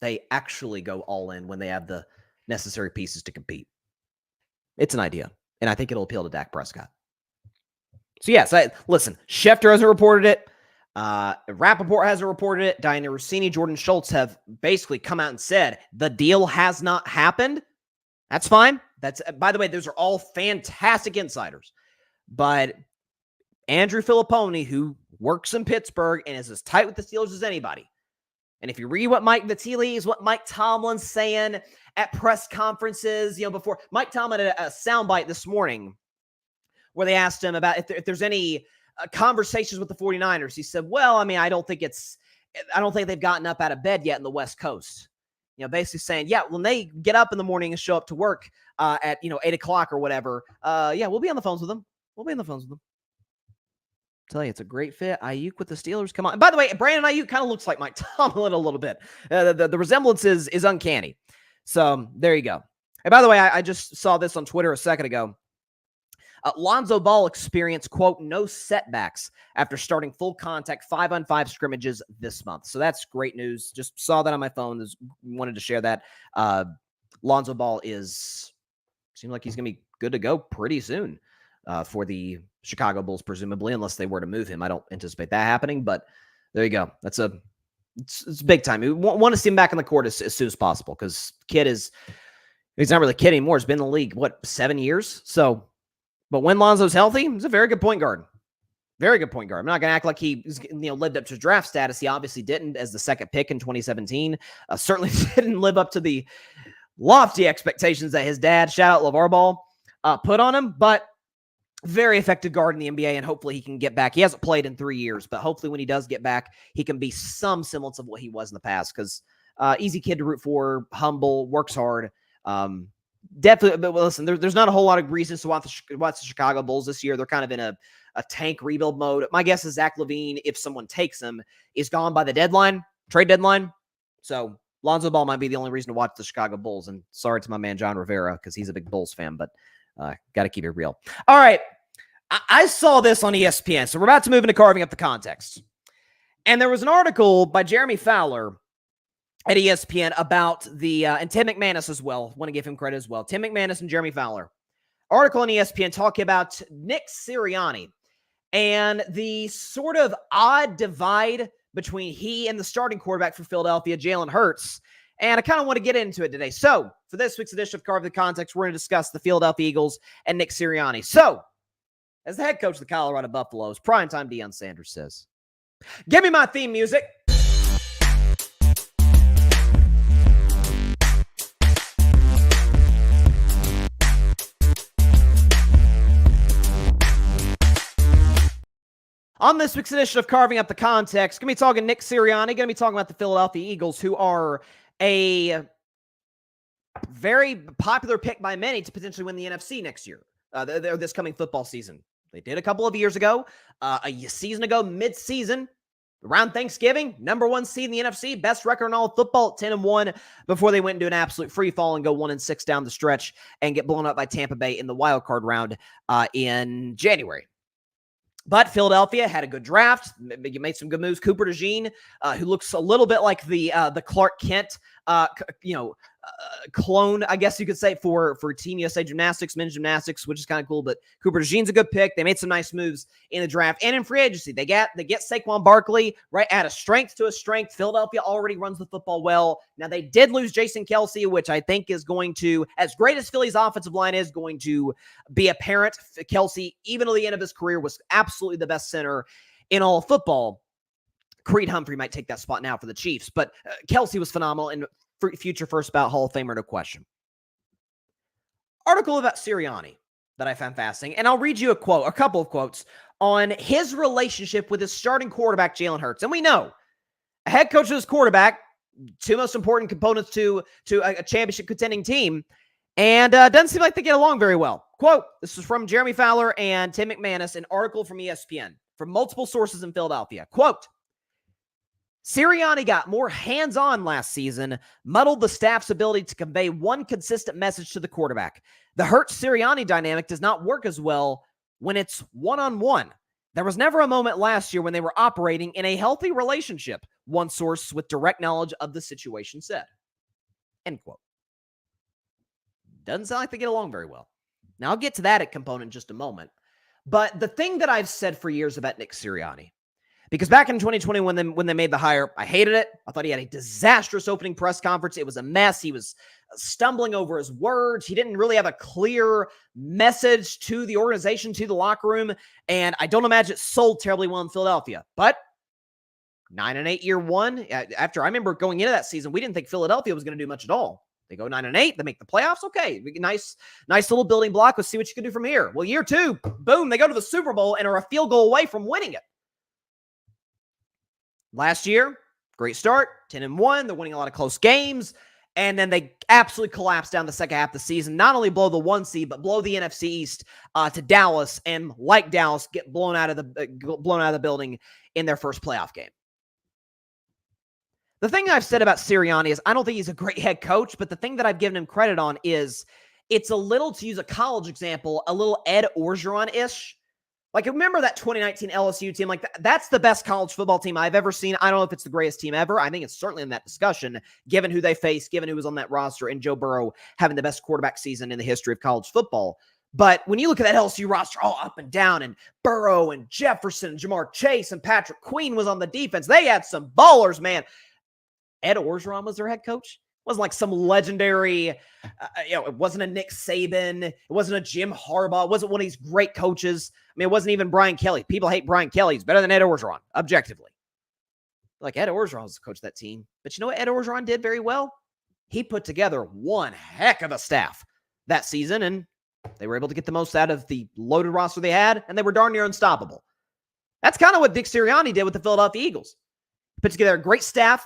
They actually go all in when they have the necessary pieces to compete. It's an idea, and I think it'll appeal to Dak Prescott. So, yes, listen, Schefter hasn't reported it. Rappaport hasn't reported it. Diana Rossini, Jordan Schultz have basically come out and said the deal has not happened. That's fine. By the way, those are all fantastic insiders. But Andrew Filipponi, who works in Pittsburgh and is as tight with the Steelers as anybody, and if you read what Mike Tomlin's saying at press conferences, before Mike Tomlin had a soundbite this morning where they asked him about if there's any conversations with the 49ers. He said, well, I don't think they've gotten up out of bed yet in the West Coast. Basically saying, yeah, when they get up in the morning and show up to work at 8 o'clock or whatever, we'll be on the phones with them. Tell you, it's a great fit. Aiyuk with the Steelers. Come on. And by the way, Brandon Aiyuk kind of looks like Mike Tomlin a little bit. The resemblance is uncanny. So there you go. And by the way, I just saw this on Twitter a second ago. Lonzo Ball experienced, quote, no setbacks after starting full contact 5-on-5 scrimmages this month. So that's great news. Just saw that on my phone. Wanted to share that. Lonzo Ball seems like he's going to be good to go pretty soon for the Chicago Bulls, presumably, unless they were to move him. I don't anticipate that happening, but there you go. It's big time. We want to see him back on the court as soon as possible, because he's not really a kid anymore. He's been in the league, 7 years? So, but when Lonzo's healthy, he's a very good point guard. Very good point guard. I'm not going to act like he lived up to his draft status. He obviously didn't as the second pick in 2017. Certainly didn't live up to the lofty expectations that his dad, shout out LeVar Ball, put on him. But very effective guard in the NBA, and hopefully he can get back. He hasn't played in 3 years, but hopefully when he does get back, he can be some semblance of what he was in the past, because easy kid to root for, humble, works hard. Definitely, but listen, there's not a whole lot of reasons to watch the Chicago Bulls this year. They're kind of in a tank rebuild mode. My guess is Zach LaVine, if someone takes him, is gone by the trade deadline. So Lonzo Ball might be the only reason to watch the Chicago Bulls. And sorry to my man John Rivera, because he's a big Bulls fan, but got to keep it real. All right, I saw this on ESPN, so we're about to move into carving up the context. And there was an article by Jeremy Fowler at ESPN about the, and Tim McManus as well. Want to give him credit as well. Tim McManus and Jeremy Fowler. Article on ESPN talking about Nick Sirianni and the sort of odd divide between he and the starting quarterback for Philadelphia, Jalen Hurts. And I kind of want to get into it today. So, for this week's edition of Carve the Context, we're going to discuss the Philadelphia Eagles and Nick Sirianni. So, as the head coach of the Colorado Buffaloes, primetime Deion Sanders says, "Give me my theme music." On this week's edition of Carving Up the Context, going to be talking Nick Sirianni, going to be talking about the Philadelphia Eagles, who are a very popular pick by many to potentially win the NFC next year, this coming football season. They did a couple of years ago, a season ago, mid-season, around Thanksgiving, number one seed in the NFC, best record in all of football, 10-1, before they went into an absolute free fall and go 1-6 down the stretch and get blown up by Tampa Bay in the wild card round in January. But Philadelphia had a good draft. You made some good moves. Cooper DeJean, who looks a little bit like the Clark Kent, clone, I guess you could say, for Team USA Gymnastics, men's gymnastics, which is kind of cool. But Cooper DeJean's a good pick. They made some nice moves in the draft and in free agency. They get Saquon Barkley, right, add a strength to a strength. Philadelphia already runs the football well. Now, they did lose Jason Kelce, which I think is going to, as great as Philly's offensive line is, going to be apparent. Kelce, even at the end of his career, was absolutely the best center in all of football. Creed Humphrey might take that spot now for the Chiefs, but Kelce was phenomenal and future first ballot Hall of Famer, no question. Article about Sirianni that I found fascinating, and I'll read you a couple of quotes on his relationship with his starting quarterback, Jalen Hurts. And we know a head coach and his quarterback, two most important components to a championship contending team, and doesn't seem like they get along very well. Quote, this is from Jeremy Fowler and Tim McManus, an article from ESPN from multiple sources in Philadelphia. Quote, Sirianni got more hands-on last season, muddled the staff's ability to convey one consistent message to the quarterback. The Hurts-Sirianni dynamic does not work as well when it's one-on-one. There was never a moment last year when they were operating in a healthy relationship, one source with direct knowledge of the situation said. End quote. Doesn't sound like they get along very well. Now, I'll get to that component in just a moment. But the thing that I've said for years about Nick Sirianni, because back in 2020 when they made the hire, I hated it. I thought he had a disastrous opening press conference. It was a mess. He was stumbling over his words. He didn't really have a clear message to the organization, to the locker room, and I don't imagine it sold terribly well in Philadelphia. But 9-8 year one, after I remember going into that season, we didn't think Philadelphia was going to do much at all. They go 9-8, they make the playoffs. Okay, nice little building block. Let's see what you can do from here. Well, year two, boom, they go to the Super Bowl and are a field goal away from winning it. Last year, great start, 10-1. They're winning a lot of close games. And then they absolutely collapsed down the second half of the season. Not only blow the 1 seed, but blow the NFC East to Dallas. And like Dallas, get blown out of the building in their first playoff game. The thing I've said about Sirianni is I don't think he's a great head coach. But the thing that I've given him credit on is it's a little, to use a college example, a little Ed Orgeron-ish. Like, remember that 2019 LSU team? Like, that's the best college football team I've ever seen. I don't know if it's the greatest team ever. I think it's certainly in that discussion, given who they faced, given who was on that roster, and Joe Burrow having the best quarterback season in the history of college football. But when you look at that LSU roster all up and down, and Burrow and Jefferson and Jamar Chase and Patrick Queen was on the defense, they had some ballers, man. Ed Orgeron was their head coach. It wasn't like some legendary, it wasn't a Nick Saban. It wasn't a Jim Harbaugh. It wasn't one of these great coaches. I mean, it wasn't even Brian Kelly. People hate Brian Kelly. He's better than Ed Orgeron, objectively. Like, Ed Orgeron was the coach of that team. But you know what Ed Orgeron did very well? He put together one heck of a staff that season, and they were able to get the most out of the loaded roster they had, and they were darn near unstoppable. That's kind of what Nick Sirianni did with the Philadelphia Eagles. He put together a great staff,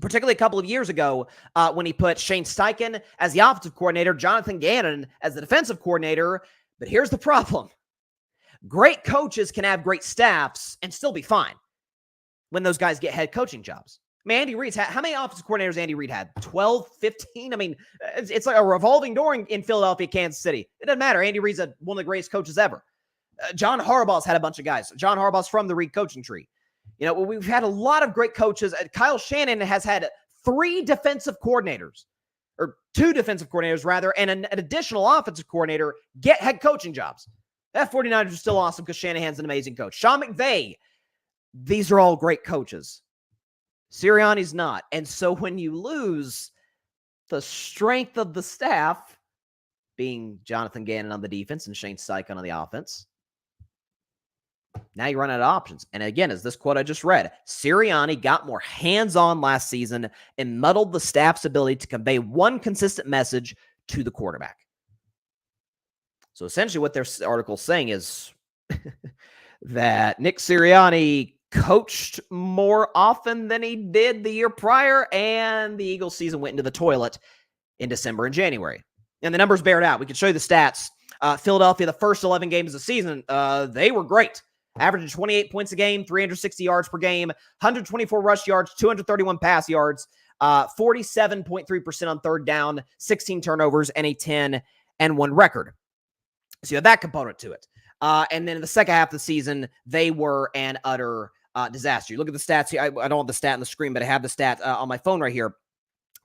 particularly a couple of years ago when he put Shane Steichen as the offensive coordinator, Jonathan Gannon as the defensive coordinator. But here's the problem. Great coaches can have great staffs and still be fine when those guys get head coaching jobs. I mean, Andy Reid's how many offensive coordinators Andy Reid had? 12, 15? I mean, it's like a revolving door in Philadelphia, Kansas City. It doesn't matter. Andy Reid's one of the greatest coaches ever. John Harbaugh's had a bunch of guys. John Harbaugh's from the Reid coaching tree. You know, we've had a lot of great coaches. Kyle Shanahan has had 3 defensive coordinators, or 2 defensive coordinators rather, and an additional offensive coordinator get head coaching jobs. That 49ers are still awesome because Shanahan's an amazing coach. Sean McVay, these are all great coaches. Sirianni's not. And so when you lose the strength of the staff, being Jonathan Gannon on the defense and Shane Steichen on the offense, now you run out of options. And again, as this quote I just read, Sirianni got more hands-on last season and muddled the staff's ability to convey one consistent message to the quarterback. So essentially what their article is saying is that Nick Sirianni coached more often than he did the year prior, and the Eagles season went into the toilet in December and January. And the numbers bear it out. We can show you the stats. Philadelphia, the first 11 games of the season, they were great. Averaging 28 points a game, 360 yards per game, 124 rush yards, 231 pass yards, 47.3% on third down, 16 turnovers, and a 10-1 record. So you have that component to it. And then in the second half of the season, they were an utter disaster. You look at the stats here. I don't have the stat on the screen, but I have the stat on my phone right here.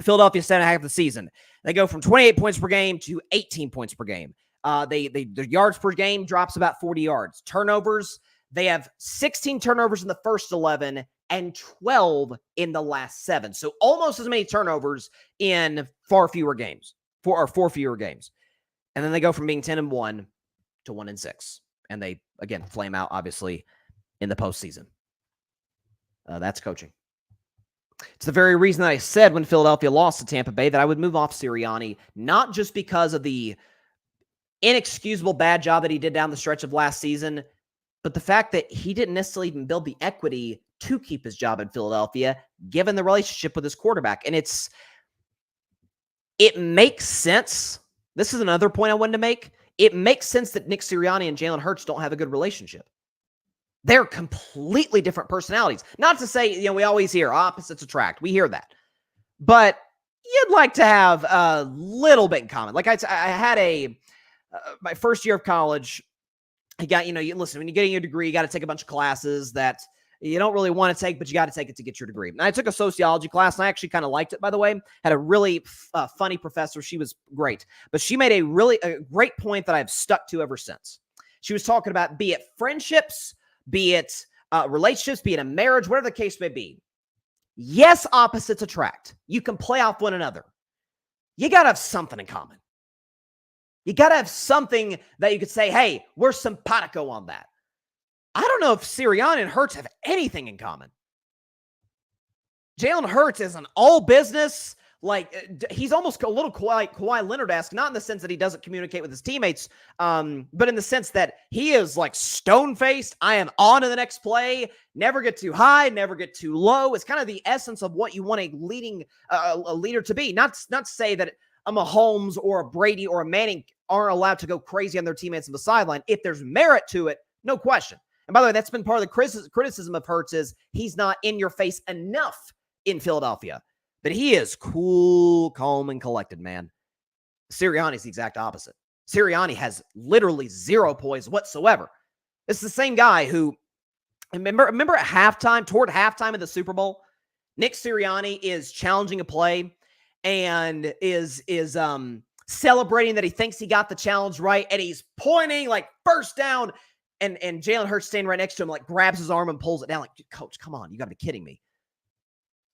Philadelphia second half of the season, they go from 28 points per game to 18 points per game. The yards per game drops about 40 yards. Turnovers, they have 16 turnovers in the first 11 and 12 in the last 7. So almost as many turnovers in four fewer games. And then they go from being 10-1 to 1-6. And they, again, flame out, obviously, in the postseason. That's coaching. It's the very reason that I said when Philadelphia lost to Tampa Bay that I would move off Sirianni, not just because of the inexcusable bad job that he did down the stretch of last season, but the fact that he didn't necessarily even build the equity to keep his job in Philadelphia, given the relationship with his quarterback. And it makes sense. This is another point I wanted to make. It makes sense that Nick Sirianni and Jalen Hurts don't have a good relationship. They're completely different personalities. Not to say, we always hear opposites attract. We hear that. But you'd like to have a little bit in common. Like I had my first year of college, I got, listen, when you're getting your degree, you got to take a bunch of classes that you don't really want to take, but you got to take it to get your degree. And I took a sociology class, and I actually kind of liked it, by the way. Had a really funny professor. She was great. But she made a great point that I've stuck to ever since. She was talking about, be it friendships, be it relationships, be it a marriage, whatever the case may be. Yes, opposites attract. You can play off one another. You got to have something in common. You got to have something that you could say, hey, we're simpatico on that. I don't know if Sirianni and Hurts have anything in common. Jalen Hurts is an all business. Like, he's almost a little like Kawhi Leonard-esque, not in the sense that he doesn't communicate with his teammates, but in the sense that he is like stone-faced. I am on to the next play. Never get too high, never get too low. It's kind of the essence of what you want a leader to be. Not to say that a Mahomes or a Brady or a Manning aren't allowed to go crazy on their teammates on the sideline. If there's merit to it, no question. And by the way, that's been part of the criticism of Hurts is he's not in your face enough in Philadelphia. But he is cool, calm, and collected, man. Sirianni is the exact opposite. Sirianni has literally zero poise whatsoever. It's the same guy who, remember at halftime, toward halftime of the Super Bowl, Nick Sirianni is challenging a play and is celebrating that he thinks he got the challenge right, and he's pointing like first down, and Jalen Hurts standing right next to him, like grabs his arm and pulls it down, like, coach, come on, you got to be kidding me.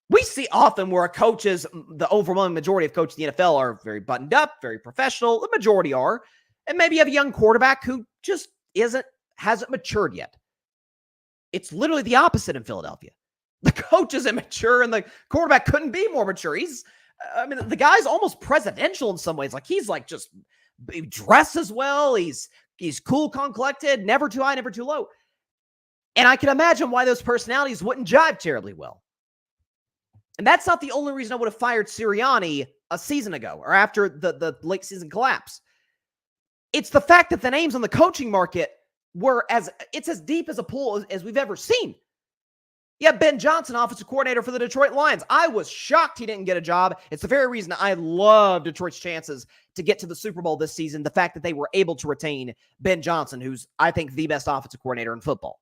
We see often where coaches, the overwhelming majority of coaches in the NFL are very buttoned up, very professional. The majority are. And maybe you have a young quarterback who just hasn't matured yet. It's literally the opposite in Philadelphia. The coach is immature and the quarterback couldn't be more mature. The guy's almost presidential in some ways. Like, he's like just he dresses well. He's cool, calm, collected, never too high, never too low. And I can imagine why those personalities wouldn't jive terribly well. And that's not the only reason I would have fired Sirianni a season ago or after the late season collapse. It's the fact that the names on the coaching market it's as deep as a pool as we've ever seen. Yeah, Ben Johnson, offensive coordinator for the Detroit Lions. I was shocked he didn't get a job. It's the very reason I love Detroit's chances to get to the Super Bowl this season. The fact that they were able to retain Ben Johnson, who's, I think, the best offensive coordinator in football.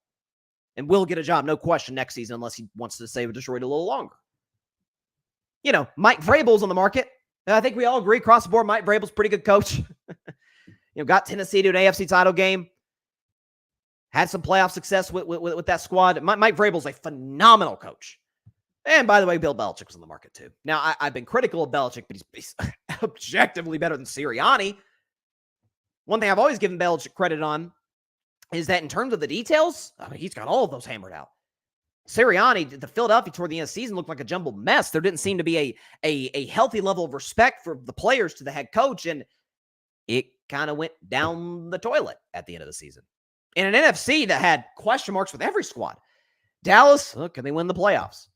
And will get a job, no question, next season unless he wants to stay with Detroit a little longer. Mike Vrabel's on the market. I think we all agree across the board, Mike Vrabel's a pretty good coach. Got Tennessee to an AFC title game. Had some playoff success with that squad. Mike Vrabel's a phenomenal coach. And by the way, Bill Belichick was on the market too. Now, I've been critical of Belichick, but he's objectively better than Sirianni. One thing I've always given Belichick credit on is that in terms of the details, he's got all of those hammered out. Sirianni, the Philadelphia toward the end of the season looked like a jumbled mess. There didn't seem to be a healthy level of respect for the players to the head coach, and it kind of went down the toilet at the end of the season. In an NFC that had question marks with every squad. Dallas, can they win the playoffs?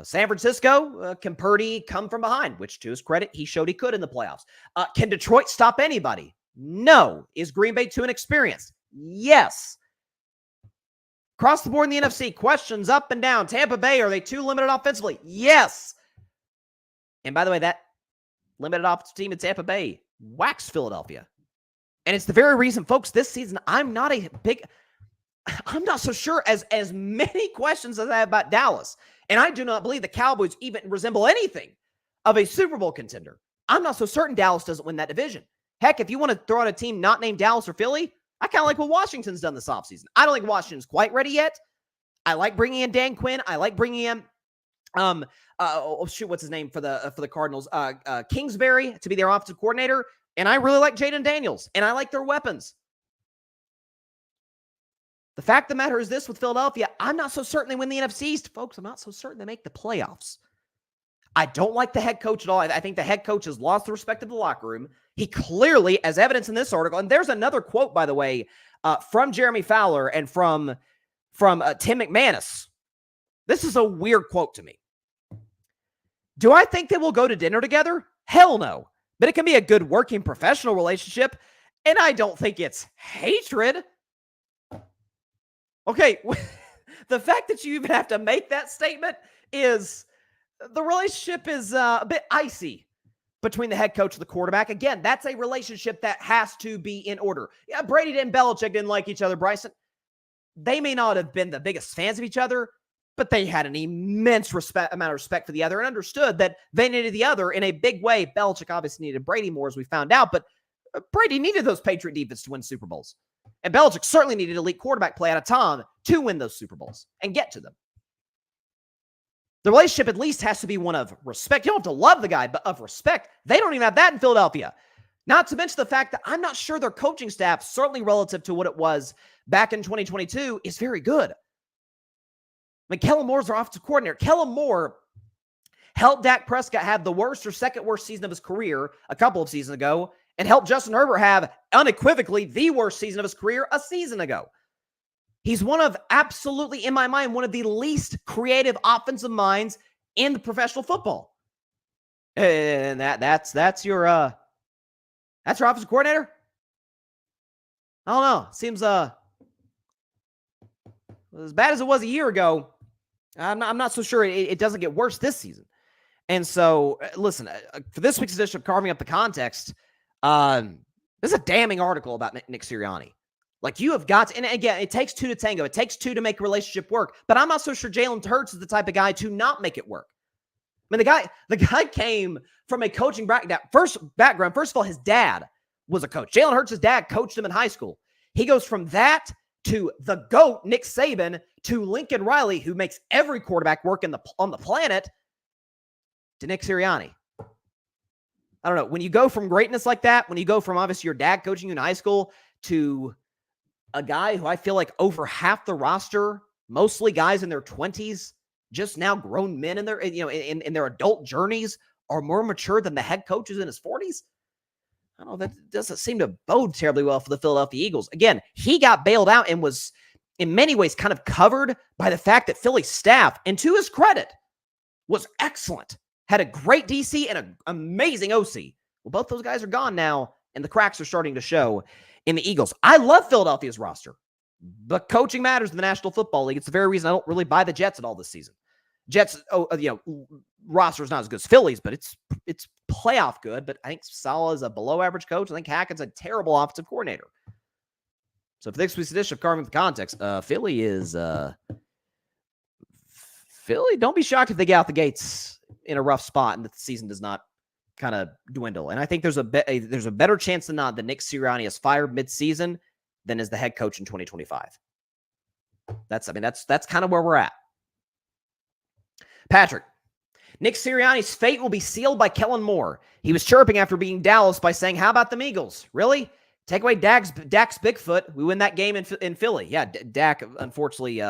San Francisco, can Purdy come from behind? Which, to his credit, he showed he could in the playoffs. Can Detroit stop anybody? No. Is Green Bay too inexperienced? Yes. Across the board in the NFC, questions up and down. Tampa Bay, are they too limited offensively? Yes. And by the way, that limited offensive team in Tampa Bay waxed Philadelphia. And it's the very reason, folks, this season, I'm not so sure as many questions as I have about Dallas. And I do not believe the Cowboys even resemble anything of a Super Bowl contender. I'm not so certain Dallas doesn't win that division. Heck, if you want to throw out a team not named Dallas or Philly, I kind of like what Washington's done this offseason. I don't think Washington's quite ready yet. I like bringing in Dan Quinn. I like bringing in, what's his name for the Cardinals? Kingsbury to be their offensive coordinator. And I really like Jaden Daniels, and I like their weapons. The fact of the matter is this with Philadelphia, I'm not so certain they win the NFC East. Folks, I'm not so certain they make the playoffs. I don't like the head coach at all. I think the head coach has lost the respect of the locker room. He clearly, as evidence in this article, and there's another quote, by the way, from Jeremy Fowler and from Tim McManus. This is a weird quote to me. Do I think they will go to dinner together? Hell no. But it can be a good working professional relationship, and I don't think it's hatred. Okay, the fact that you even have to make that statement is the relationship is a bit icy between the head coach and the quarterback. Again, that's a relationship that has to be in order. Yeah, Brady and Belichick didn't like each other, Bryson. They may not have been the biggest fans of each other, but they had an immense amount of respect for the other and understood that they needed the other in a big way. Belichick obviously needed Brady more, as we found out, but Brady needed those Patriot defense to win Super Bowls. And Belichick certainly needed elite quarterback play out of Tom to win those Super Bowls and get to them. The relationship at least has to be one of respect. You don't have to love the guy, but of respect. They don't even have that in Philadelphia. Not to mention the fact that I'm not sure their coaching staff, certainly relative to what it was back in 2022, is very good. Kellen Moore's their offensive coordinator. Kellen Moore helped Dak Prescott have the worst or second worst season of his career a couple of seasons ago, and helped Justin Herbert have unequivocally the worst season of his career a season ago. He's one of, absolutely, in my mind, one of the least creative offensive minds in the professional football. And that's your offensive coordinator? I don't know. Seems as bad as it was a year ago. I'm not so sure it doesn't get worse this season. And so, listen, for this week's edition of Carving Up the Context, this is a damning article about Nick Sirianni. Like, you have got to, and again, it takes two to tango. It takes two to make a relationship work. But I'm not so sure Jalen Hurts is the type of guy to not make it work. I mean, the guy came from a coaching background. First of all, his dad was a coach. Jalen Hurts' dad coached him in high school. He goes from that to the GOAT, Nick Saban, to Lincoln Riley, who makes every quarterback work on the planet, to Nick Sirianni. I don't know. When you go from greatness like that, when you go from obviously your dad coaching you in high school to a guy who I feel like over half the roster, mostly guys in their 20s, just now grown men in their, in their adult journeys, are more mature than the head coaches in his 40s. I don't know. That doesn't seem to bode terribly well for the Philadelphia Eagles. Again, he got bailed out and was in many ways kind of covered by the fact that Philly's staff, and to his credit, was excellent. Had a great DC and an amazing OC. Well, both those guys are gone now, and the cracks are starting to show in the Eagles. I love Philadelphia's roster, but coaching matters in the National Football League. It's the very reason I don't really buy the Jets at all this season. Jets, roster is not as good as Philly's, but it's playoff good. But I think Saleh is a below average coach. I think Hackett's a terrible offensive coordinator. So for this week's edition of Carving the Context, Philly, don't be shocked if they get out the gates in a rough spot and that the season does not kind of dwindle. And I think there's a better chance than not that Nick Sirianni is fired midseason than is the head coach in 2025. That's kind of where we're at. Patrick, Nick Sirianni's fate will be sealed by Kellen Moore. He was chirping after beating Dallas by saying, "How about the Eagles? Really? Take away Dak's Bigfoot. We win that game in Philly." Yeah, Dak unfortunately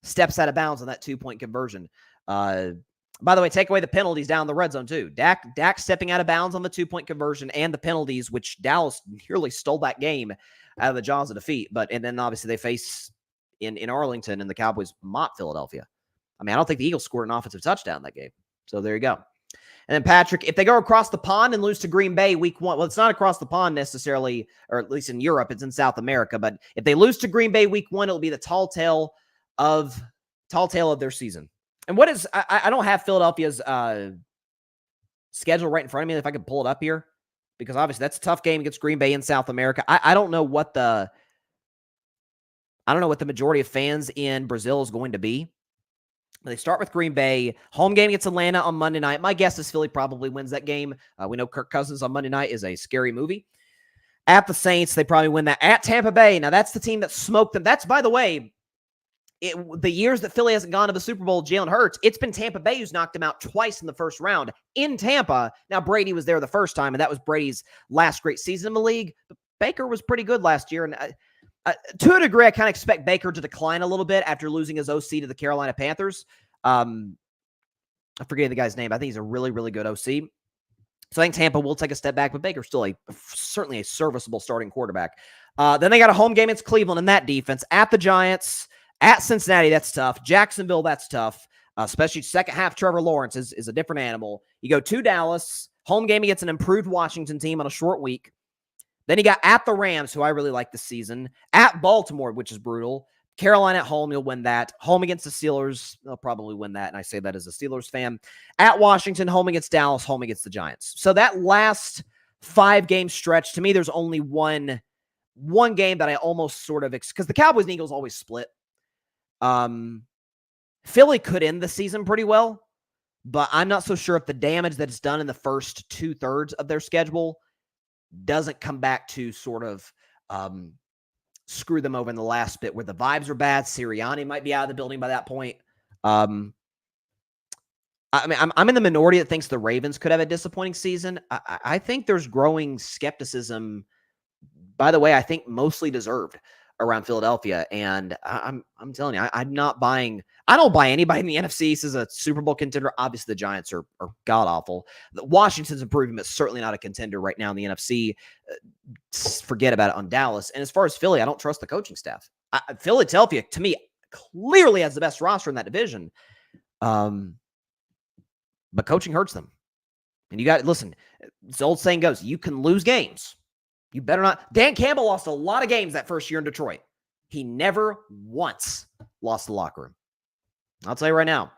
steps out of bounds on that 2-point conversion. By the way, take away the penalties down the red zone too. Dak stepping out of bounds on the 2-point conversion and the penalties, which Dallas nearly stole that game out of the jaws of defeat. And then obviously they face in Arlington and the Cowboys mop Philadelphia. I mean, I don't think the Eagles scored an offensive touchdown in that game. So there you go. And then Patrick, if they go across the pond and lose to Green Bay week 1, well, it's not across the pond necessarily, or at least in Europe, it's in South America. But if they lose to Green Bay week 1, it'll be the tall tale of their season. And what is, I don't have Philadelphia's schedule right in front of me. If I could pull it up here, because obviously that's a tough game against Green Bay in South America. I don't know what the majority of fans in Brazil is going to be. They start with Green Bay. Home game against Atlanta on Monday night. My guess is Philly probably wins that game. We know Kirk Cousins on Monday night is a scary movie. At the Saints, they probably win that. At Tampa Bay, now that's the team that smoked them. That's, by the way, the years that Philly hasn't gone to the Super Bowl, Jalen Hurts, it's been Tampa Bay who's knocked him out twice in the first round in Tampa. Now, Brady was there the first time, and that was Brady's last great season in the league. But Baker was pretty good last year, and to a degree, I kind of expect Baker to decline a little bit after losing his OC to the Carolina Panthers. I'm forgetting the guy's name. I think he's a really, really good OC. So I think Tampa will take a step back, but Baker's still certainly a serviceable starting quarterback. Then they got a home game against Cleveland in that defense. At the Giants, at Cincinnati, that's tough. Jacksonville, that's tough. Especially second half, Trevor Lawrence is a different animal. You go to Dallas, home game against an improved Washington team on a short week. Then you got at the Rams, who I really like this season. At Baltimore, which is brutal. Carolina at home, you'll win that. Home against the Steelers, they'll probably win that, and I say that as a Steelers fan. At Washington, home against Dallas, home against the Giants. So that last 5-game stretch, to me, there's only one game that I almost sort of, because the Cowboys and Eagles always split. Philly could end the season pretty well, but I'm not so sure if the damage that it's done in the first 2/3 of their schedule doesn't come back to sort of screw them over in the last bit where the vibes are bad. Sirianni might be out of the building by that point. I mean, I'm in the minority that thinks the Ravens could have a disappointing season. I think there's growing skepticism, by the way, I think mostly deserved, around Philadelphia. And I'm telling you, I'm not buying. I don't buy anybody in the NFC East as a Super Bowl contender. Obviously, the Giants are god awful. Washington's improving, but certainly not a contender right now in the NFC. Forget about it on Dallas. And as far as Philly, I don't trust the coaching staff. Philadelphia, to me, clearly has the best roster in that division. But coaching hurts them. And you got, listen, this old saying goes, you can lose games. You better not. Dan Campbell lost a lot of games that first year in Detroit. He never once lost the locker room. I'll tell you right now,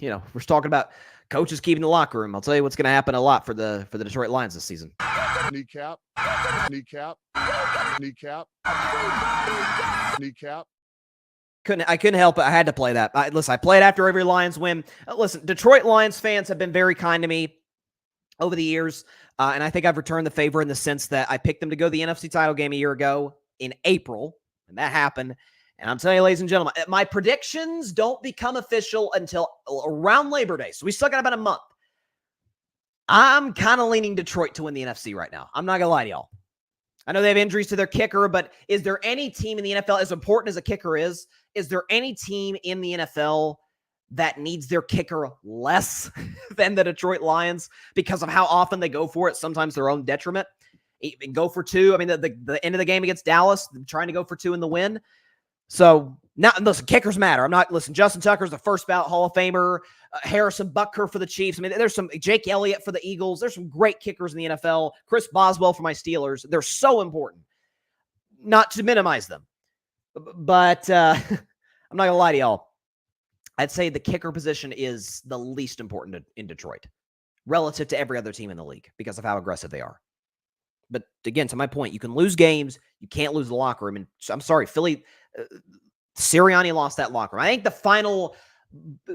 we're talking about coaches keeping the locker room. I'll tell you what's going to happen a lot for the Detroit Lions this season. Kneecap. I couldn't help it. I had to play that. I played after every Lions win. Listen, Detroit Lions fans have been very kind to me over the years, and I think I've returned the favor in the sense that I picked them to go to the NFC title game a year ago in April, and that happened. And I'm telling you, ladies and gentlemen, my predictions don't become official until around Labor Day, so we still got about a month. I'm kind of leaning Detroit to win the NFC right now. I'm not going to lie to y'all. I know they have injuries to their kicker, but is there any team in the NFL, as important as a kicker is there any team in the NFL that needs their kicker less than the Detroit Lions because of how often they go for it, sometimes their own detriment? Go for 2. I mean, the end of the game against Dallas, trying to go for 2 in the win. So, now, listen, kickers matter. Justin Tucker's the first ballot Hall of Famer. Harrison Butker for the Chiefs. I mean, there's some Jake Elliott for the Eagles. There's some great kickers in the NFL. Chris Boswell for my Steelers. They're so important. Not to minimize them. But I'm not going to lie to y'all. I'd say the kicker position is the least important in Detroit relative to every other team in the league because of how aggressive they are. But again, to my point, you can lose games. You can't lose the locker room. And I'm sorry, Philly, Sirianni lost that locker room. I think the final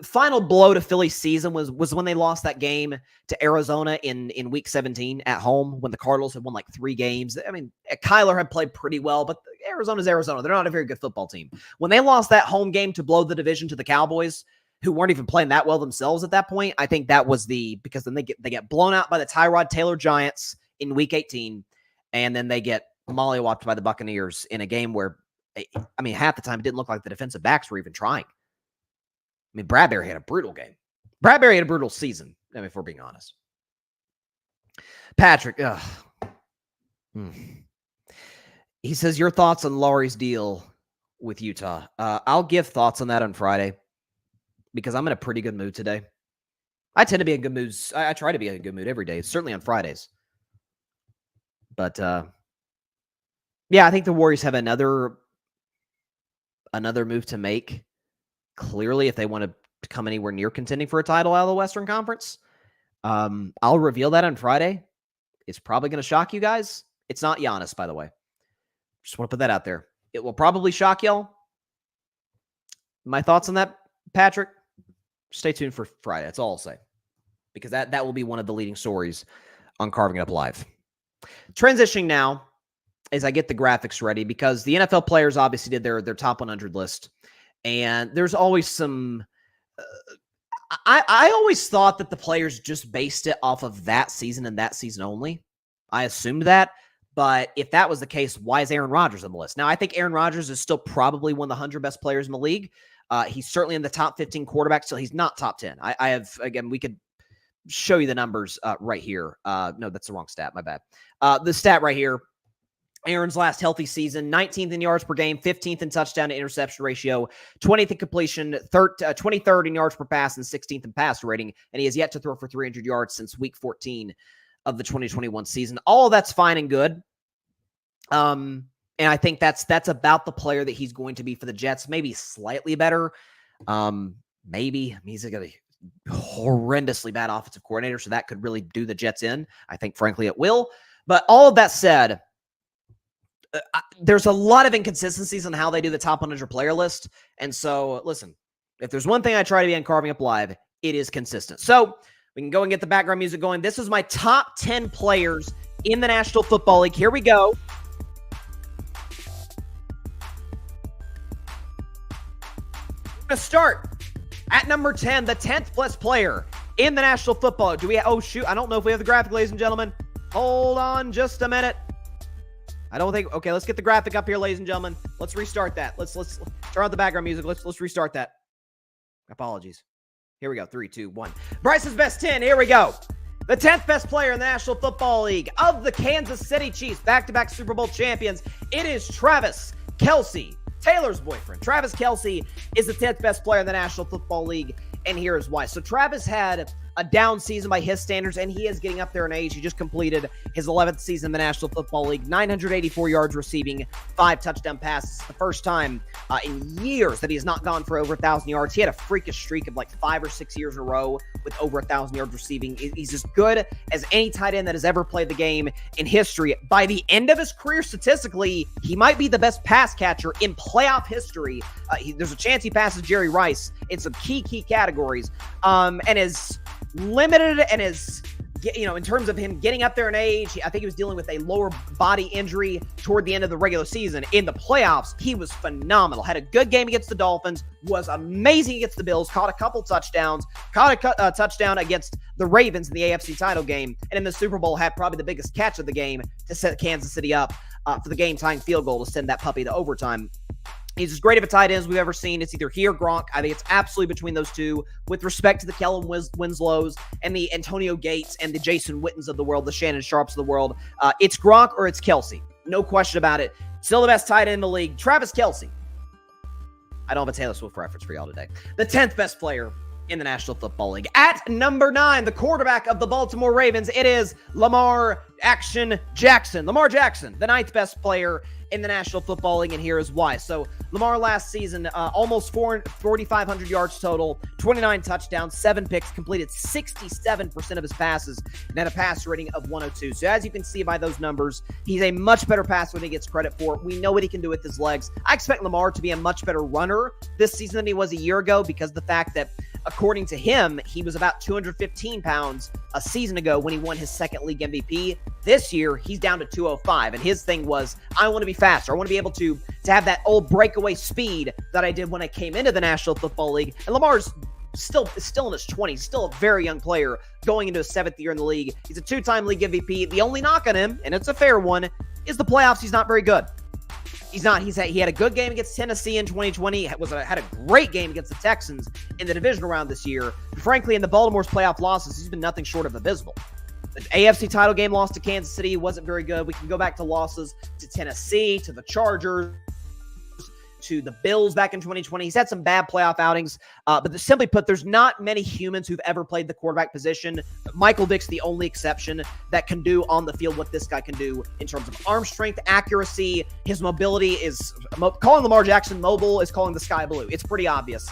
final blow to Philly's season was when they lost that game to Arizona in week 17 at home when the Cardinals had won like 3 games. I mean, Kyler had played pretty well, but Arizona's Arizona. They're not a very good football team. When they lost that home game to blow the division to the Cowboys, who weren't even playing that well themselves at that point, I think that was because then they get blown out by the Tyrod Taylor Giants in week 18, and then they get mollywopped by the Buccaneers in a game where, I mean, half the time it didn't look like the defensive backs were even trying. I mean, Bradbury had a brutal game. Bradbury had a brutal season, I mean, if we're being honest. Patrick, he says, your thoughts on Laurie's deal with Utah. I'll give thoughts on that on Friday because I'm in a pretty good mood today. I tend to be in good moods. I try to be in a good mood every day, certainly on Fridays. But, yeah, I think the Warriors have another move to make. Clearly, if they want to come anywhere near contending for a title out of the Western Conference. I'll reveal that on Friday. It's probably going to shock you guys. It's not Giannis, by the way. Just want to put that out there. It will probably shock y'all. My thoughts on that, Patrick? Stay tuned for Friday. That's all I'll say. Because that will be one of the leading stories on Carving It Up Live. Transitioning now as I get the graphics ready because the NFL players obviously did their top 100 list. And there's always some I always thought that the players just based it off of that season and that season only. I assumed that. But if that was the case, why is Aaron Rodgers on the list? Now, I think Aaron Rodgers is still probably one of the 100 best players in the league. He's certainly in the top 15 quarterbacks, so he's not top 10. I have, again, we could show you the numbers right here. No, that's the wrong stat. My bad. The stat right here. Aaron's last healthy season, 19th in yards per game, 15th in touchdown to interception ratio, 20th in completion, 23rd in yards per pass, and 16th in pass rating. And he has yet to throw for 300 yards since week 14 of the 2021 season. All of that's fine and good. And I think that's about the player that he's going to be for the Jets. Maybe slightly better. Maybe. I mean, he's got a horrendously bad offensive coordinator, so that could really do the Jets in. I think, frankly, it will. But all of that said, there's a lot of inconsistencies on how they do the top 100 player list. And so, listen, if there's one thing I try to be on Carving Up Live, it is consistent. So we can go and get the background music going. This is my top 10 players in the National Football League. Here we go. We're going to start at number 10, the 10th best player in the National Football League. Do we? Oh, shoot. I don't know if we have the graphic, ladies and gentlemen. Hold on just a minute. I don't think. Okay, let's get the graphic up here, ladies and gentlemen. Let's restart that. Let's turn on the background music. Let's restart that. Apologies. Here we go. 3, 2, 1. Bryson's best 10. Here we go. The 10th best player in the National Football League of the Kansas City Chiefs, back-to-back Super Bowl champions. It is Travis Kelce, Taylor's boyfriend. Travis Kelce is the 10th best player in the National Football League, and here's why. So Travis had a down season by his standards, and he is getting up there in age. He just completed his 11th season in the National Football League, 984 yards receiving, 5 touchdown passes. The first time in years that he has not gone for over 1,000 yards. He had a freakish streak of like 5 or 6 years in a row with over 1,000 yards receiving. He's as good as any tight end that has ever played the game in history. By the end of his career, statistically, he might be the best pass catcher in playoff history. There's a chance he passes Jerry Rice in some key categories, and is limited and is, in terms of him getting up there in age, I think he was dealing with a lower body injury toward the end of the regular season. In the playoffs, he was phenomenal. Had a good game against the Dolphins, was amazing against the Bills, caught a couple touchdowns, caught a touchdown against the Ravens in the AFC title game, and in the Super Bowl had probably the biggest catch of the game to set Kansas City up for the game-tying field goal to send that puppy to overtime. He's as great of a tight end as we've ever seen. It's either he or Gronk. I think it's absolutely between those two with respect to the Kellen Winslows and the Antonio Gates and the Jason Wittens of the world, the Shannon Sharps of the world. It's Gronk or it's Kelce. No question about it. Still the best tight end in the league. Travis Kelce. I don't have a Taylor Swift reference for y'all today. The 10th best player in the National Football League. At number 9, the quarterback of the Baltimore Ravens, it is Lamar Jackson. Lamar Jackson, the 9th best player in the National Football League, and here is why. So Lamar last season, almost 4,500 yards total, 29 touchdowns, 7 picks, completed 67% of his passes, and had a passer rating of 102. So as you can see by those numbers, he's a much better passer than he gets credit for. We know what he can do with his legs. I expect Lamar to be a much better runner this season than he was a year ago, because of the fact that, according to him, he was about 215 pounds a season ago when he won his second league MVP. This year, he's down to 205, and his thing was, I want to be faster. I want to be able to have that old breakaway speed that I did when I came into the National Football League. And Lamar's still in his 20s, still a very young player going into his 7th year in the league. He's a 2-time league MVP. The only knock on him, and it's a fair one, is the playoffs. He's not very good. He's not. He had a good game against Tennessee in 2020. Had a great game against the Texans in the divisional round this year. Frankly, in the Baltimore's playoff losses, he's been nothing short of abysmal. The AFC title game loss to Kansas City wasn't very good. We can go back to losses to Tennessee, to the Chargers, to the Bills back in 2020. He's had some bad playoff outings, but simply put, there's not many humans who've ever played the quarterback position. Michael Vick's the only exception that can do on the field what this guy can do in terms of arm strength, accuracy. His mobility is, calling Lamar Jackson mobile is calling the sky blue. It's pretty obvious.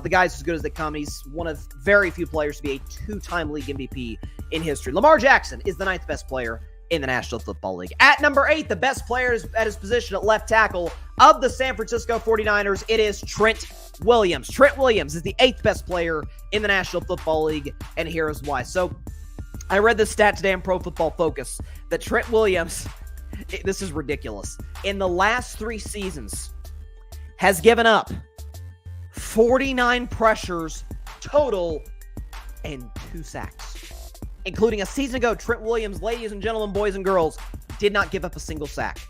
The guy's as good as they come. He's one of very few players to be a 2-time league MVP in history. Lamar Jackson is the 9th best player in the National Football League. At number 8, the best player at his position at left tackle of the San Francisco 49ers, it is Trent Williams. Trent Williams is the 8th best player in the National Football League, and here is why. So I read this stat today on Pro Football Focus that Trent Williams, this is ridiculous, in the last 3 seasons has given up 49 pressures total and 2 sacks. Including a season ago, Trent Williams, ladies and gentlemen, boys and girls, did not give up a single sack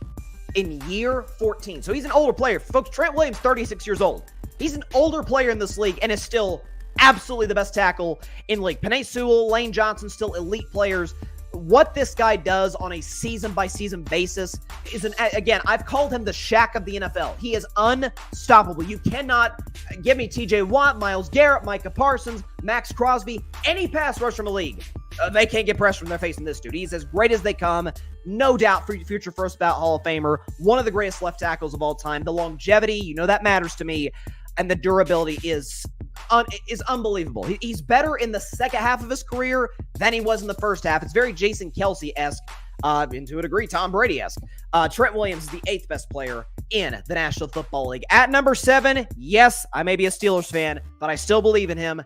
in year 14. So he's an older player. Folks, Trent Williams, 36 years old. He's an older player in this league and is still absolutely the best tackle in the league. Penei Sewell, Lane Johnson, still elite players. What this guy does on a season-by-season basis is, again, I've called him the Shaq of the NFL. He is unstoppable. You cannot give me TJ Watt, Myles Garrett, Micah Parsons, Max Crosby, any pass rush from a league. They can't get pressure when they're facing this dude. He's as great as they come. No doubt future first ballot Hall of Famer. One of the greatest left tackles of all time. The longevity, you know that matters to me. And the durability is unbelievable. He's better in the second half of his career than he was in the first half. It's very Jason Kelce-esque, and to a degree, Tom Brady-esque. Trent Williams is the 8th best player in the National Football League. At number 7, yes, I may be a Steelers fan, but I still believe in him.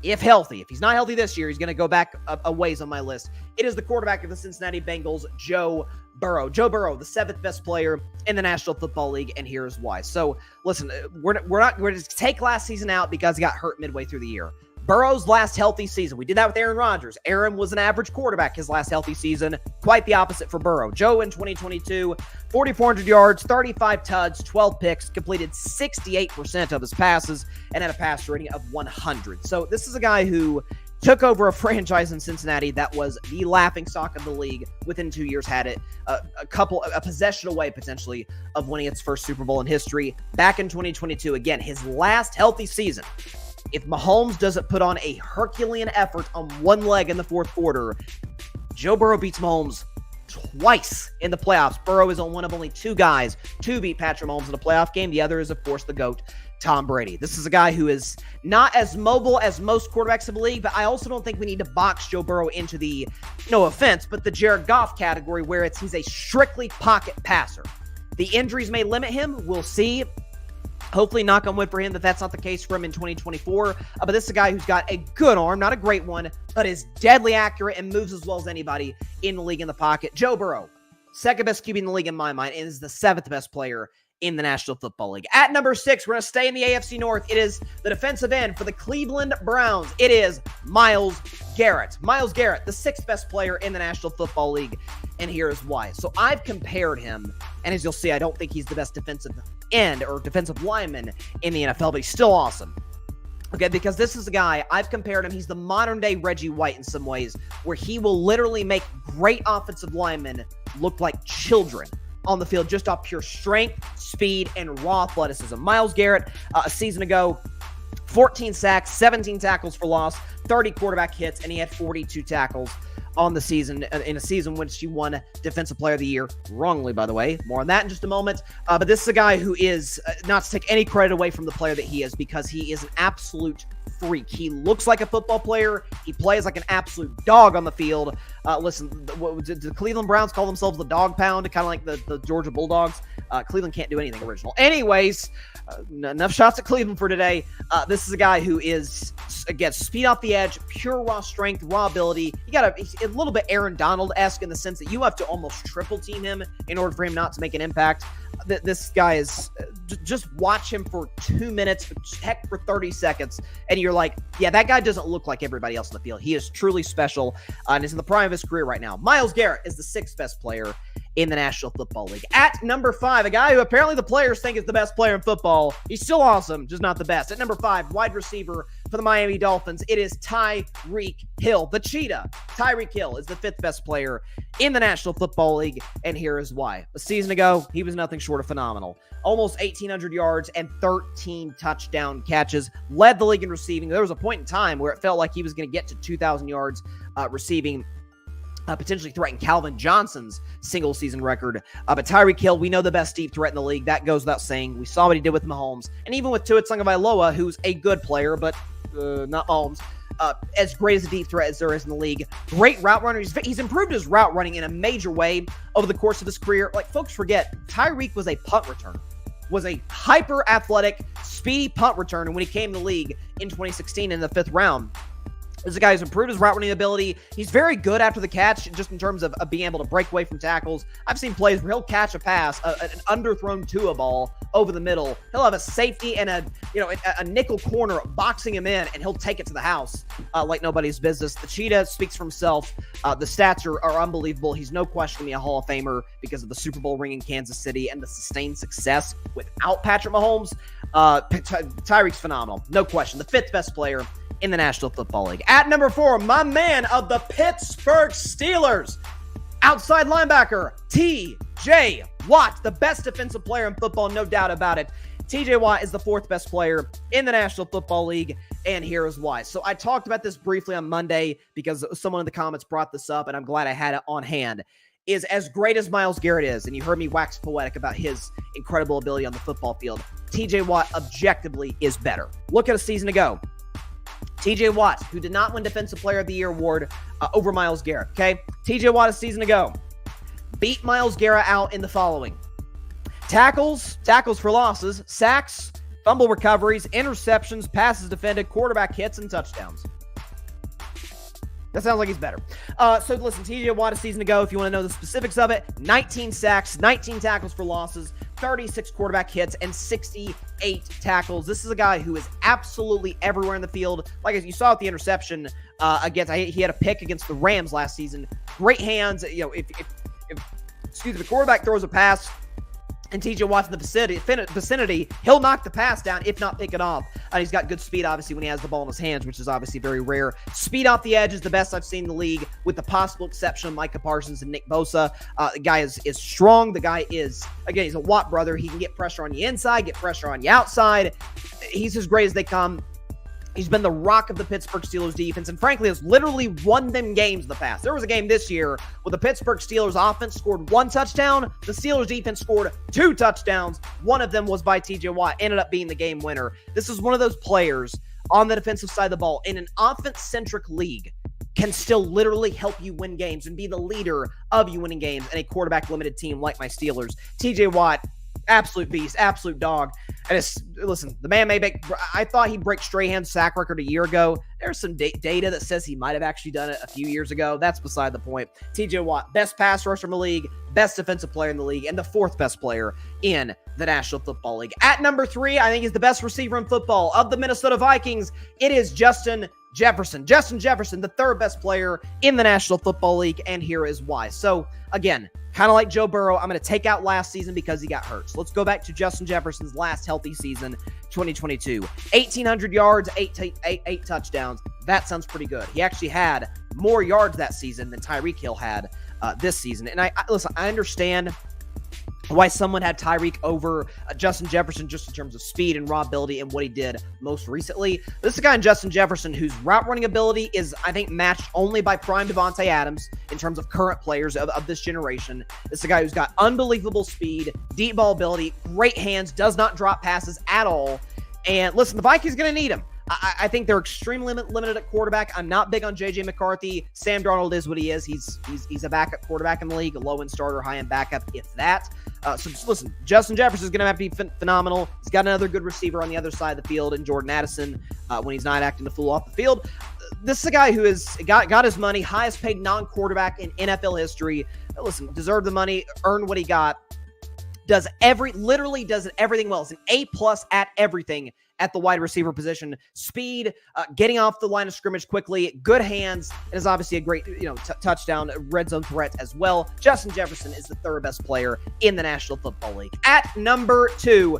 If healthy. If he's not healthy this year, he's going to go back a ways on my list. It is the quarterback of the Cincinnati Bengals, Joe Burrow. Joe Burrow, the 7th best player in the National Football League, and here's why. So, listen, we're going to take last season out because he got hurt midway through the year. Burrow's last healthy season, we did that with Aaron Rodgers. Aaron was an average quarterback his last healthy season. Quite the opposite for Burrow. Joe in 2022, 4,400 yards, 35 tuds, 12 picks, completed 68% of his passes, and had a passer rating of 100. So this is a guy who took over a franchise in Cincinnati that was the laughingstock of the league. Within 2 years, had it a possession away potentially of winning its first Super Bowl in history. Back in 2022, again, his last healthy season. If Mahomes doesn't put on a Herculean effort on one leg in the fourth quarter, Joe Burrow beats Mahomes twice in the playoffs. Burrow is on one of only 2 guys to beat Patrick Mahomes in a playoff game. The other is, of course, the GOAT, Tom Brady. This is a guy who is not as mobile as most quarterbacks in the league, but I also don't think we need to box Joe Burrow into the, no offense, but the Jared Goff category where he's a strictly pocket passer. The injuries may limit him. We'll see. Hopefully, knock on wood for him, that's not the case for him in 2024. But this is a guy who's got a good arm, not a great one, but is deadly accurate and moves as well as anybody in the league in the pocket. Joe Burrow, 2nd best QB in the league in my mind, and is the 7th best player in the National Football League. At number 6, we're going to stay in the AFC North. It is the defensive end for the Cleveland Browns. It is Myles Garrett. Myles Garrett, the 6th best player in the National Football League, and here is why. So I've compared him, and as you'll see, I don't think he's the best defensive end or defensive lineman in the NFL, but he's still awesome. Okay, because this is a guy, I've compared him, he's the modern-day Reggie White in some ways, where he will literally make great offensive linemen look like children on the field just off pure strength, speed, and raw athleticism. Myles Garrett, a season ago, 14 sacks, 17 tackles for loss, 30 quarterback hits, and he had 42 tackles on the season, in a season when she won Defensive Player of the Year, wrongly, by the way. More on that in just a moment. But this is a guy who is, not to take any credit away from the player that he is, because he is an absolute freak. He looks like a football player. He plays like an absolute dog on the field. Listen, did the Cleveland Browns call themselves the Dog Pound, kind of like the Georgia Bulldogs? Cleveland can't do anything original. Anyways, enough shots at Cleveland for today. This is a guy who is, again, speed off the edge, pure raw strength, raw ability. You got a little bit Aaron Donald-esque in the sense that you have to almost triple team him in order for him not to make an impact. This guy is, just watch him for 2 minutes, heck, for 30 seconds, and you're like, yeah, that guy doesn't look like everybody else in the field. He is truly special, and is in the prime of his career right now. Myles Garrett is the 6th best player in the National Football League. At number 5, a guy who apparently the players think is the best player in football. He's still awesome, just not the best. At number 5, wide receiver for the Miami Dolphins, it is Tyreek Hill, the Cheetah. Tyreek Hill is the 5th best player in the National Football League, and here is why. A season ago, he was nothing short of phenomenal. Almost 1,800 yards and 13 touchdown catches. Led the league in receiving. There was a point in time where it felt like he was going to get to 2,000 yards receiving, potentially threaten Calvin Johnson's single season record. But Tyreek Hill, we know the best deep threat in the league. That goes without saying. We saw what he did with Mahomes. And even with Tua Tagovailoa, who's a good player, but not Mahomes, as great as a deep threat as there is in the league. Great route runner. He's improved his route running in a major way over the course of his career. Like, folks forget, Tyreek was a punt returner. Was a hyper-athletic, speedy punt returner when he came to the league in 2016 in the 5th round. This is a guy who's improved his route running ability. He's very good after the catch, just in terms of being able to break away from tackles. I've seen plays where he'll catch a pass, an underthrown Tua ball over the middle. He'll have a safety and a nickel corner boxing him in, and he'll take it to the house like nobody's business. The Cheetah speaks for himself. The stats are unbelievable. He's no question to be a Hall of Famer because of the Super Bowl ring in Kansas City and the sustained success without Patrick Mahomes. Tyreek's phenomenal. No question. The 5th best player in the National Football League. At number 4, my man of the Pittsburgh Steelers, outside linebacker, T.J. Watt, the best defensive player in football, no doubt about it. T.J. Watt is the 4th best player in the National Football League, and here is why. So I talked about this briefly on Monday because someone in the comments brought this up, and I'm glad I had it on hand. Is as great as Myles Garrett is, and you heard me wax poetic about his incredible ability on the football field, T.J. Watt objectively is better. Look at a season ago. T.J. Watt, who did not win Defensive Player of the Year award over Myles Garrett, okay? T.J. Watt a season ago beat Myles Garrett out in the following: tackles for losses, sacks, fumble recoveries, interceptions, passes defended, quarterback hits, and touchdowns. That sounds like he's better. So listen, T.J. Watt a season ago, if you want to know the specifics of it, 19 sacks, 19 tackles for losses, 36 quarterback hits, and 68 tackles. This is a guy who is absolutely everywhere in the field. Like you saw at the interception he had a pick against the Rams last season. Great hands. You know, if the quarterback throws a pass and T.J. Watt's in the vicinity, he'll knock the pass down, if not pick it off. And he's got good speed, obviously, when he has the ball in his hands, which is obviously very rare. Speed off the edge is the best I've seen in the league, with the possible exception of Micah Parsons and Nick Bosa. The guy is strong. The guy is, again, he's a Watt brother. He can get pressure on the inside, get pressure on the outside. He's as great as they come. He's been the rock of the Pittsburgh Steelers defense, and frankly has literally won them games in the past. There was a game this year where the Pittsburgh Steelers offense scored 1 touchdown. The Steelers defense scored 2 touchdowns. One of them was by T.J. Watt, ended up being the game winner. This is one of those players on the defensive side of the ball in an offense-centric league can still literally help you win games and be the leader of you winning games in a quarterback-limited team like my Steelers. T.J. Watt, absolute beast, absolute dog. And listen, the man I thought he'd break Strahan's sack record a year ago. There's some data that says he might have actually done it a few years ago. That's beside the point. T.J. Watt, best pass rusher in the league, best defensive player in the league, and the 4th best player in the National Football League. At number 3, I think he's the best receiver in football of the Minnesota Vikings. It is Justin Jefferson. Justin Jefferson, the 3rd best player in the National Football League, and here is why. So, again, kind of like Joe Burrow, I'm going to take out last season because he got hurt. So let's go back to Justin Jefferson's last healthy season, 2022. 1,800 yards, 8 touchdowns. That sounds pretty good. He actually had more yards that season than Tyreek Hill had this season. And I understand why someone had Tyreek over Justin Jefferson just in terms of speed and raw ability and what he did most recently. This is a guy in Justin Jefferson whose route running ability is, I think, matched only by prime Devontae Adams in terms of current players of this generation. This is a guy who's got unbelievable speed, deep ball ability, great hands, does not drop passes at all. And listen, the Vikings are going to need him. I think they're extremely limited at quarterback. I'm not big on J.J. McCarthy. Sam Darnold is what he is. He's a backup quarterback in the league, a low-end starter, high-end backup, if that. So just listen, Justin Jefferson is going to have to be phenomenal. He's got another good receiver on the other side of the field in Jordan Addison when he's not acting the fool off the field. This is a guy who has got his money, highest paid non-quarterback in NFL history. Listen, deserved the money, earned what he got. Literally does everything well. It's an A+ at everything at the wide receiver position. Speed, getting off the line of scrimmage quickly, good hands, and is obviously a great touchdown, red zone threat as well. Justin Jefferson is the third best player in the National Football League. At number 2,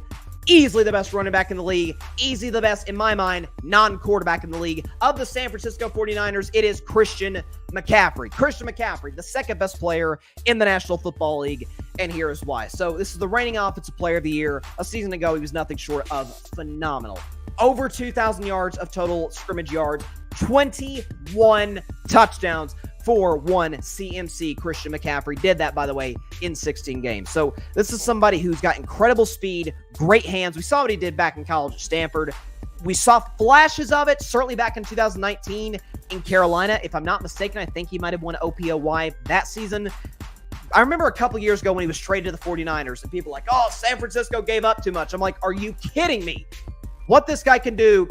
easily the best running back in the league, easily the best, in my mind, non-quarterback in the league. Of the San Francisco 49ers, it is Christian McCaffrey. Christian McCaffrey, the second best player in the National Football League, and here is why. So this is the reigning Offensive Player of the Year. A season ago, he was nothing short of phenomenal. Over 2,000 yards of total scrimmage yards, 21 touchdowns for one CMC. Christian McCaffrey did that, by the way, in 16 games. So this is somebody who's got incredible speed, great hands. We saw what he did back in college at Stanford. We saw flashes of it, certainly back in 2019 in Carolina. If I'm not mistaken, I think he might have won OPOY that season. I remember a couple years ago when he was traded to the 49ers, and people were like, oh, San Francisco gave up too much. I'm like, are you kidding me? What this guy can do,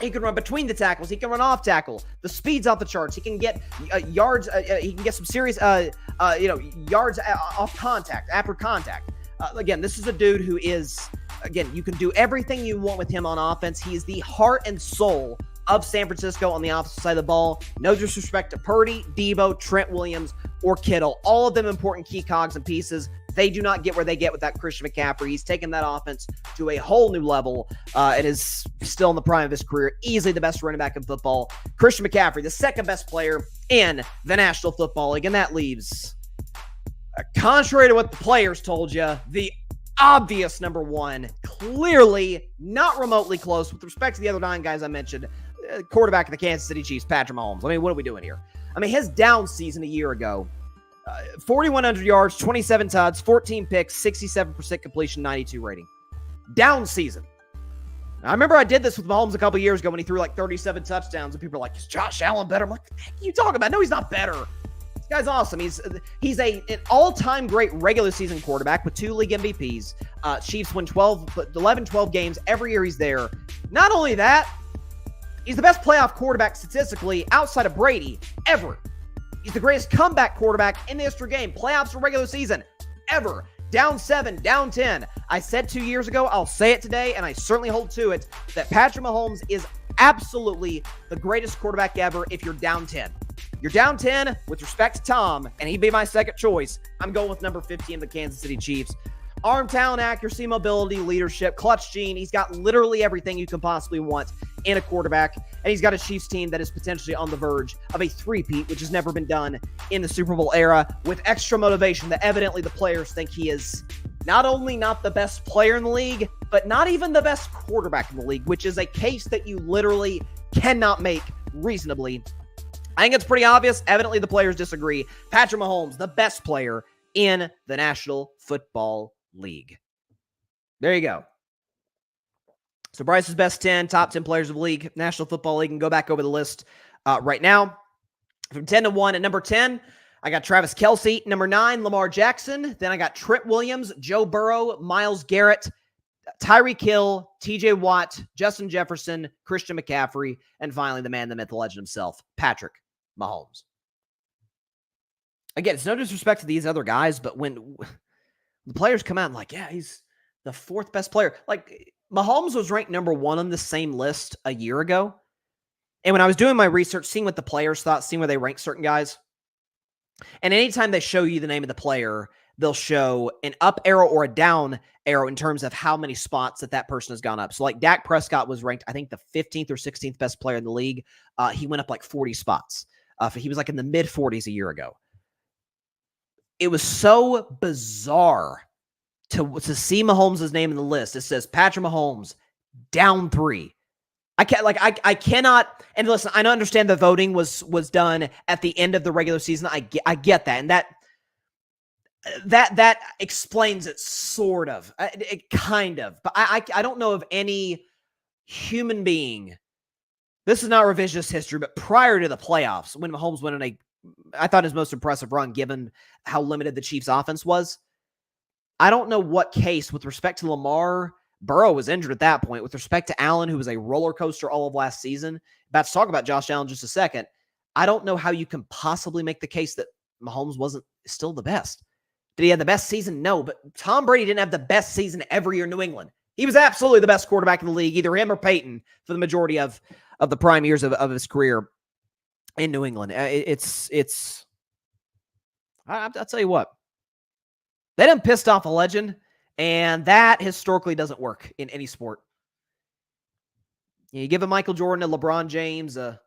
he can run between the tackles. He can run off tackle. The speed's off the charts. He can get yards. He can get some serious, yards off contact, after contact. Again, this is a dude who is, again, you can do everything you want with him on offense. He is the heart and soul of San Francisco on the opposite side of the ball. No disrespect to Purdy, Debo, Trent Williams, or Kittle. All of them important key cogs and pieces. They do not get where they get with that Christian McCaffrey. He's taken that offense to a whole new level and is still in the prime of his career. Easily the best running back in football. Christian McCaffrey, the second best player in the National Football League. And that leaves, contrary to what the players told you, the obvious number 1, clearly not remotely close with respect to the other 9 guys I mentioned. Quarterback of the Kansas City Chiefs, Patrick Mahomes. I mean, what are we doing here? I mean, his down season a year ago, 4,100 yards, 27 touchdowns, 14 picks, 67% completion, 92 rating. Down season. Now, I remember I did this with Mahomes a couple years ago when he threw like 37 touchdowns, and people are like, is Josh Allen better? I'm like, what the heck are you talking about? No, he's not better. This guy's awesome. He's an all-time great regular season quarterback with 2 league MVPs. Chiefs win 11, 12 games every year he's there. Not only that, he's the best playoff quarterback statistically outside of Brady ever. He's the greatest comeback quarterback in the history of the game. Playoffs or regular season ever. Down 7, down 10. I said 2 years ago, I'll say it today, and I certainly hold to it, that Patrick Mahomes is absolutely the greatest quarterback ever if you're down 10. You're down 10 with respect to Tom, and he'd be my second choice. I'm going with number 15, the Kansas City Chiefs. Arm talent, accuracy, mobility, leadership, clutch gene. He's got literally everything you can possibly want in a quarterback. And he's got a Chiefs team that is potentially on the verge of a three-peat, which has never been done in the Super Bowl era, with extra motivation that evidently the players think he is not only not the best player in the league, but not even the best quarterback in the league, which is a case that you literally cannot make reasonably. I think it's pretty obvious. Evidently, the players disagree. Patrick Mahomes, the best player in the National Football League. There you go. So Bryce's best 10, top 10 players of the league, National Football League, and go back over the list right now. From 10 to 1 at number 10, I got Travis Kelce. Number 9, Lamar Jackson. Then I got Trent Williams, Joe Burrow, Myles Garrett, Tyreek Hill, TJ Watt, Justin Jefferson, Christian McCaffrey, and finally the man, the myth, the legend himself, Patrick Mahomes. Again, it's no disrespect to these other guys, but when the players come out and like, yeah, he's the 4th best player. Like, Mahomes was ranked number 1 on the same list a year ago. And when I was doing my research, seeing what the players thought, seeing where they rank certain guys, and anytime they show you the name of the player, they'll show an up arrow or a down arrow in terms of how many spots that person has gone up. So like Dak Prescott was ranked, I think, the 15th or 16th best player in the league. He went up like 40 spots. He was like in the mid 40s a year ago. It was so bizarre to see Mahomes' name in the list. It says Patrick Mahomes down 3. I cannot. And listen, I understand the voting was done at the end of the regular season. I get that, and that explains it sort of, kind of. But I don't know of any human being. This is not revisionist history, but prior to the playoffs, when Mahomes went on I thought his most impressive run, given how limited the Chiefs' offense was. I don't know what case with respect to Lamar. Burrow was injured at that point. With respect to Allen, who was a roller coaster all of last season, about to talk about Josh Allen in just a second, I don't know how you can possibly make the case that Mahomes wasn't still the best. Did he have the best season? No, but Tom Brady didn't have the best season every year in New England. He was absolutely the best quarterback in the league, either him or Peyton, for the majority of the prime years of his career in New England. I'll tell you what, they done pissed off a legend, and that historically doesn't work in any sport. You give a Michael Jordan, a LeBron James, a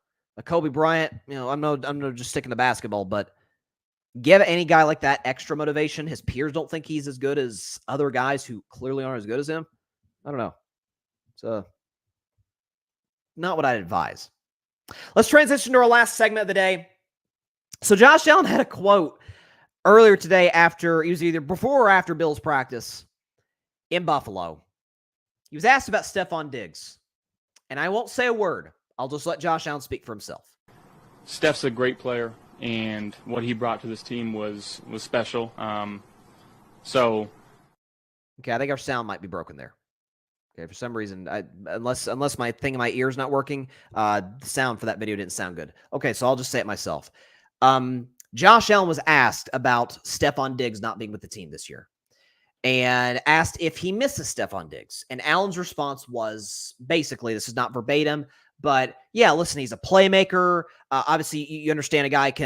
Kobe Bryant. I'm no just sticking to basketball, but give any guy like that extra motivation. His peers don't think he's as good as other guys who clearly aren't as good as him. I don't know. So, not what I'd advise. Let's transition to our last segment of the day. So Josh Allen had a quote earlier today after, he was either before or after Bills practice in Buffalo. He was asked about Stefon Diggs. And I won't say a word. I'll just let Josh Allen speak for himself. Steph's a great player, and what he brought to this team was special. Okay, I think our sound might be broken there. Okay, for some reason, unless my thing in my ear's not working, the sound for that video didn't sound good. Okay, so I'll just say it myself. Josh Allen was asked about Stefon Diggs not being with the team this year, and asked if he misses Stefon Diggs. And Allen's response was basically, this is not verbatim, but yeah, listen, he's a playmaker. Obviously, you understand a guy like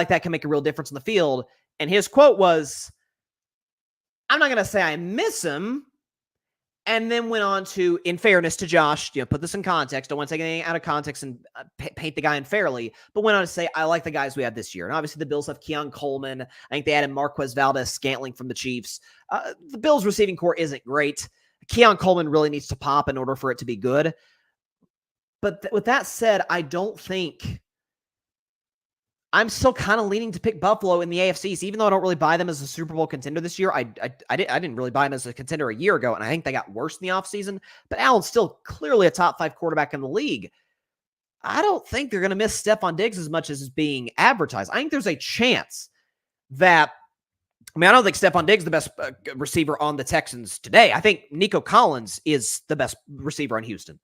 that can make a real difference in the field. And his quote was, "I'm not going to say I miss him." And then went on to, in fairness to Josh, put this in context. Don't want to take anything out of context and paint the guy unfairly, but went on to say, I like the guys we have this year. And obviously the Bills have Keon Coleman. I think they added Marquez Valdez-Scantling from the Chiefs. The Bills receiving core isn't great. Keon Coleman really needs to pop in order for it to be good. But with that said, I don't think, I'm still kind of leaning to pick Buffalo in the AFC East, even though I don't really buy them as a Super Bowl contender this year. I didn't really buy them as a contender a year ago, and I think they got worse in the offseason. But Allen's still clearly a top 5 quarterback in the league. I don't think they're going to miss Stefon Diggs as much as is being advertised. I think there's a chance that, I don't think Stefon Diggs is the best receiver on the Texans today. I think Nico Collins is the best receiver on Houston.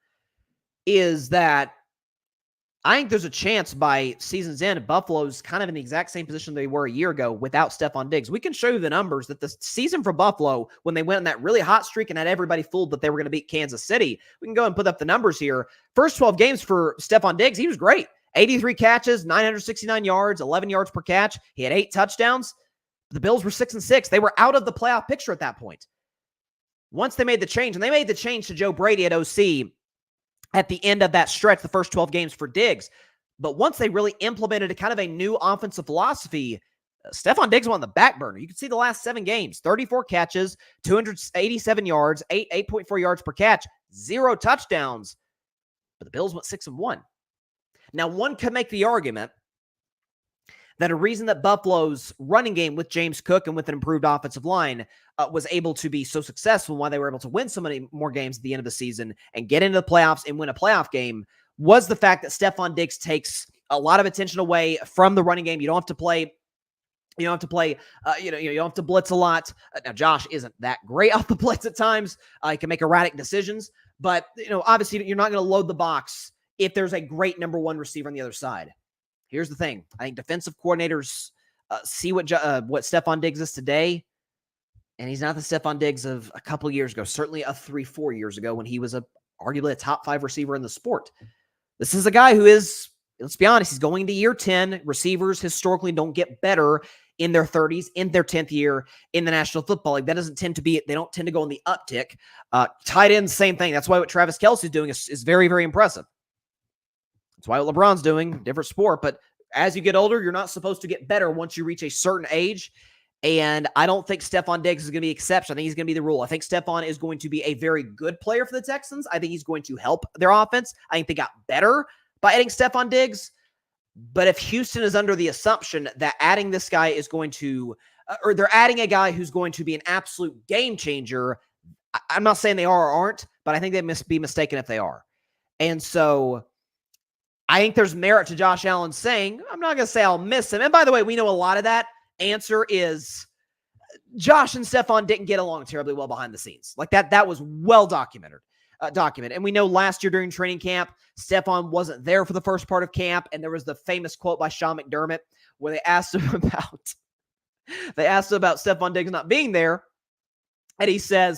I think there's a chance by season's end, Buffalo's kind of in the exact same position they were a year ago without Stefon Diggs. We can show you the numbers that the season for Buffalo, when they went on that really hot streak and had everybody fooled that they were going to beat Kansas City, we can go and put up the numbers here. First 12 games for Stefon Diggs, he was great. 83 catches, 969 yards, 11 yards per catch. He had 8 touchdowns. The Bills were 6-6. They were out of the playoff picture at that point. Once they made the change, and they made the change to Joe Brady at OC at the end of that stretch, the first 12 games for Diggs. But once they really implemented a kind of a new offensive philosophy, Stefon Diggs went on the back burner. You can see the last 7 games, 34 catches, 287 yards, 8.4 yards per catch, 0 touchdowns. But the Bills went 6-1. Now, one could make the argument that a reason that Buffalo's running game with James Cook and with an improved offensive line was able to be so successful, why they were able to win so many more games at the end of the season and get into the playoffs and win a playoff game, was the fact that Stefon Diggs takes a lot of attention away from the running game. You don't have to play. You don't have to blitz a lot. Now, Josh isn't that great off the blitz at times. He can make erratic decisions, but obviously you're not going to load the box if there's a great number 1 receiver on the other side. Here's the thing. I think defensive coordinators see what Stefon Diggs is today, and he's not the Stefon Diggs of a couple years ago, certainly 3-4 years ago when he was arguably a top 5 receiver in the sport. This is a guy who is, let's be honest, he's going to year 10. Receivers historically don't get better in their 30s, in their 10th year in the National Football League. That doesn't tend to be, they don't tend to go on the uptick. Tight ends, same thing. That's why what Travis Kelce's doing is very, very impressive. That's why what LeBron's doing, different sport. But as you get older, you're not supposed to get better once you reach a certain age. And I don't think Stefon Diggs is going to be the exception. I think he's going to be the rule. I think Stefon is going to be a very good player for the Texans. I think he's going to help their offense. I think they got better by adding Stefon Diggs. But if Houston is under the assumption that adding this guy is going to, or they're adding a guy who's going to be an absolute game changer, I'm not saying they are or aren't, but I think they must be mistaken if they are. And so I think there's merit to Josh Allen saying, I'm not going to say I'll miss him. And by the way, we know a lot of that answer is Josh and Stefon didn't get along terribly well behind the scenes. Like that was well documented. And we know last year during training camp, Stefon wasn't there for the first part of camp. And there was the famous quote by Sean McDermott where they asked him about Stefon Diggs not being there. And they said,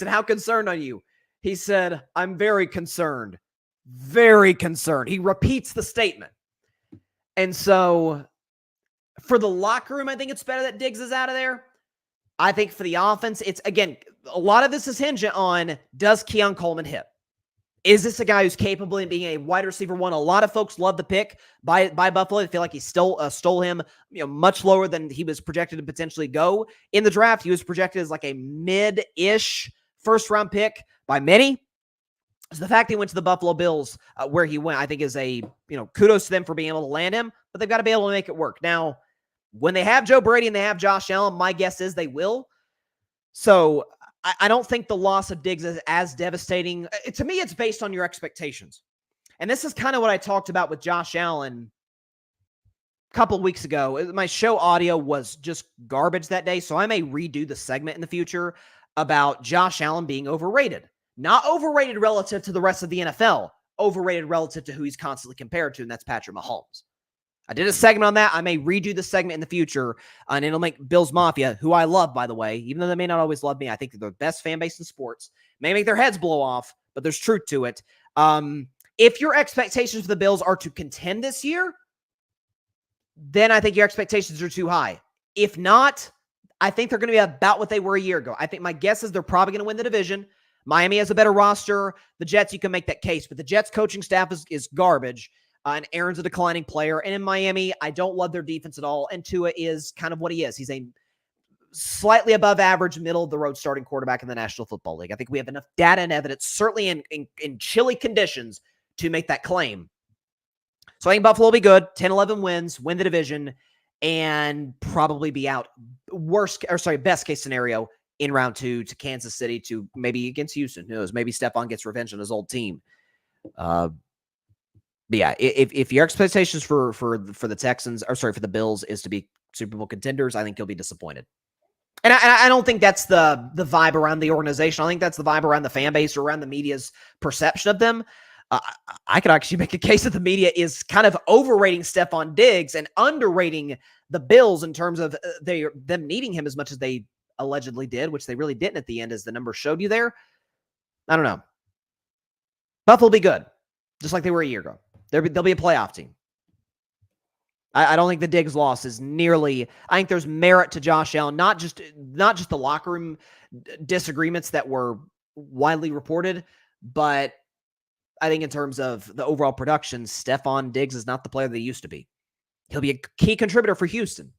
how concerned are you? He said, I'm very concerned. Very concerned. He repeats the statement. And so for the locker room, I think it's better that Diggs is out of there. I think for the offense, it's, again, a lot of this is hinging on, does Keon Coleman hit? Is this a guy who's capable of being a wide receiver one? A lot of folks love the pick by Buffalo. They feel like he stole him, much lower than he was projected to potentially go in the draft. He was projected as like a mid-ish first-round pick by many. So the fact he went to the Buffalo Bills where he went, I think is a, kudos to them for being able to land him, but they've got to be able to make it work. Now, when they have Joe Brady and they have Josh Allen, my guess is they will. So I don't think the loss of Diggs is as devastating. To me, it's based on your expectations. And this is kind of what I talked about with Josh Allen a couple of weeks ago. My show audio was just garbage that day, so I may redo the segment in the future about Josh Allen being overrated. Not overrated relative to the rest of the NFL, overrated relative to who he's constantly compared to, and that's Patrick Mahomes. I did a segment on that. I may redo the segment in the future, and it'll make Bills Mafia, who I love, by the way, even though they may not always love me, I think they're the best fan base in sports, may make their heads blow off, but there's truth to it. If your expectations for the Bills are to contend this year, then I think your expectations are too high. If not, I think they're going to be about what they were a year ago. I think my guess is they're probably going to win the division. Miami has a better roster. The Jets, you can make that case, but the Jets coaching staff is garbage. And Aaron's a declining player. And in Miami, I don't love their defense at all. And Tua is kind of what he is. He's a slightly above average, middle of the road starting quarterback in the National Football League. I think we have enough data and evidence, certainly in chilly conditions, to make that claim. So I think Buffalo will be good. 10-11 wins, win the division, and probably be out. Best case scenario in round 2 to Kansas City, to maybe against Houston. Who knows? Maybe Stefon gets revenge on his old team. But yeah, if your expectations for the Texans, for the Bills is to be Super Bowl contenders, I think you'll be disappointed. And I don't think that's the vibe around the organization. I think that's the vibe around the fan base or around the media's perception of them. I could actually make a case that the media is kind of overrating Stefon Diggs and underrating the Bills in terms of them needing him as much as they allegedly did, which they really didn't at the end, as the numbers showed you there. I don't know. Buffalo will be good, just like they were a year ago. They'll be a playoff team. I don't think the Diggs loss is nearly. I think there's merit to Josh Allen, not just the locker room disagreements that were widely reported, but I think in terms of the overall production, Stefon Diggs is not the player they used to be. He'll be a key contributor for Houston.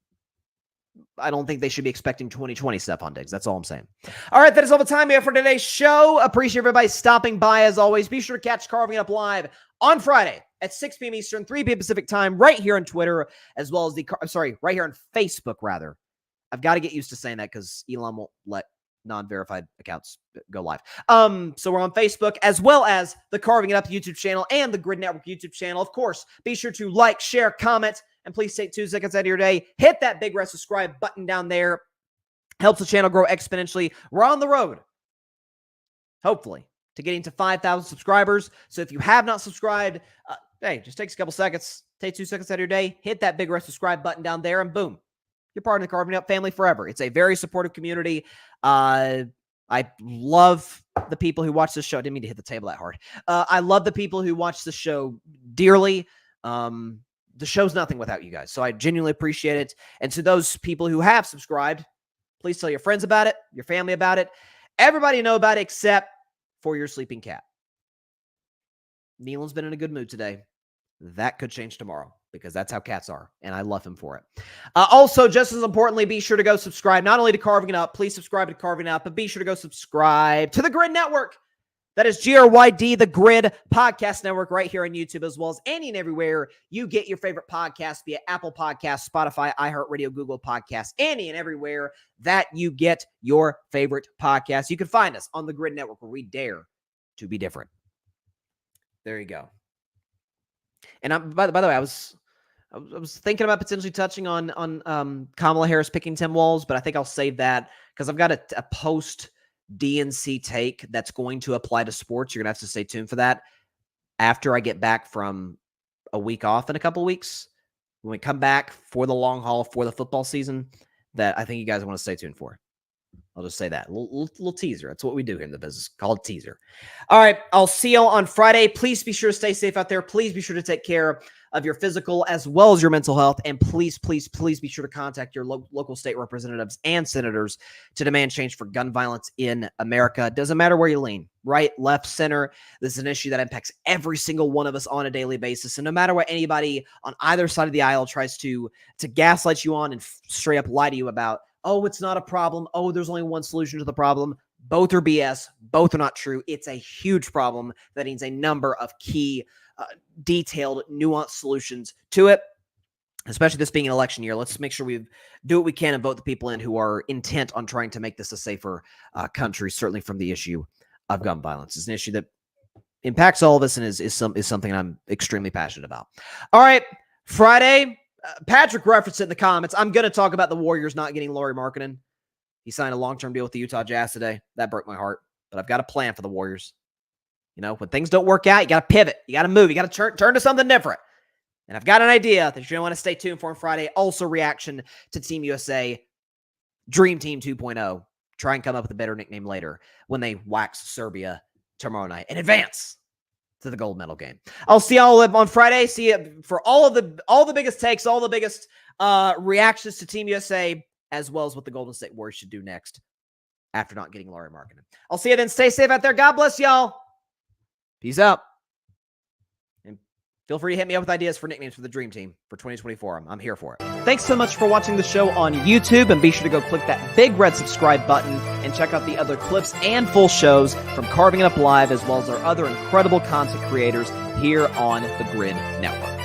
I don't think they should be expecting 2020 Stefon Diggs. That's all I'm saying. All right, that is all the time we have for today's show. Appreciate everybody stopping by as always. Be sure to catch Carving It Up live on Friday at 6 p.m. Eastern, 3 p.m. Pacific time, right here on Twitter, as well as right here on Facebook, rather. I've got to get used to saying that because Elon won't let non-verified accounts go live. So we're on Facebook, as well as the Carving It Up YouTube channel and the Grid Network YouTube channel. Of course, be sure to like, share, comment, and please take 2 seconds out of your day. Hit that big red subscribe button down there. Helps the channel grow exponentially. We're on the road, hopefully, to getting to 5,000 subscribers. So if you have not subscribed, hey, just takes a couple seconds. Take 2 seconds out of your day. Hit that big red subscribe button down there, and boom, you're part of the Carving It Up family forever. It's a very supportive community. I love the people who watch this show. I didn't mean to hit the table that hard. I love the people who watch the show dearly. The show's nothing without you guys, so I genuinely appreciate it. And to those people who have subscribed, please tell your friends about it, your family about it, everybody know about it except for your sleeping cat. Nealon's been in a good mood today. That could change tomorrow. because that's how cats are, and I love him for it. Also, just as importantly, be sure to go subscribe not only to Carving It Up, please subscribe to Carving It Up, but be sure to go subscribe to the Grid Network. That is GRYD, the Grid Podcast Network, right here on YouTube, as well as any and everywhere you get your favorite podcasts via Apple Podcasts, Spotify, iHeartRadio, Google Podcasts, any and everywhere that you get your favorite podcasts. You can find us on the Grid Network, where we dare to be different. There you go. And by the way, I was thinking about potentially touching on Kamala Harris picking Tim Walz, but I think I'll save that because I've got a post DNC take that's going to apply to sports. You're going to have to stay tuned for that after I get back from a week off in a couple weeks. When we come back for the long haul for the football season, that I think you guys want to stay tuned for. I'll just say that. A little teaser. That's what we do here in the business, called teaser. All right, I'll see y'all on Friday. Please be sure to stay safe out there. Please be sure to take care of your physical as well as your mental health. And please, please, please be sure to contact your local state representatives and senators to demand change for gun violence in America. Doesn't matter where you lean, right, left, center. This is an issue that impacts every single one of us on a daily basis. And no matter what anybody on either side of the aisle tries to gaslight you on and straight up lie to you about, oh, it's not a problem. Oh, there's only one solution to the problem. Both are BS. Both are not true. It's a huge problem that needs a number of key detailed, nuanced solutions to it, especially this being an election year. Let's make sure we do what we can and vote the people in who are intent on trying to make this a safer country, certainly from the issue of gun violence. It's an issue that impacts all of us and is something I'm extremely passionate about. All right, Friday, Patrick referenced it in the comments. I'm going to talk about the Warriors not getting Lauri Markkanen. He signed a long-term deal with the Utah Jazz today. That broke my heart, but I've got a plan for the Warriors. You know, when things don't work out, you got to pivot. You got to move. You got to turn to something different. And I've got an idea that you're going to want to stay tuned for on Friday. Also, reaction to Team USA Dream Team 2.0. Try and come up with a better nickname later when they wax Serbia tomorrow night and advance to the gold medal game. I'll see y'all on Friday. See you for all the biggest takes, all the biggest reactions to Team USA, as well as what the Golden State Warriors should do next after not getting Lauri Markkanen. I'll see you then. Stay safe out there. God bless y'all. Peace out. And feel free to hit me up with ideas for nicknames for the Dream Team for 2024. I'm here for it. Thanks so much for watching the show on YouTube, and be sure to go click that big red subscribe button and check out the other clips and full shows from Carving It Up Live, as well as our other incredible content creators here on the Grid Network.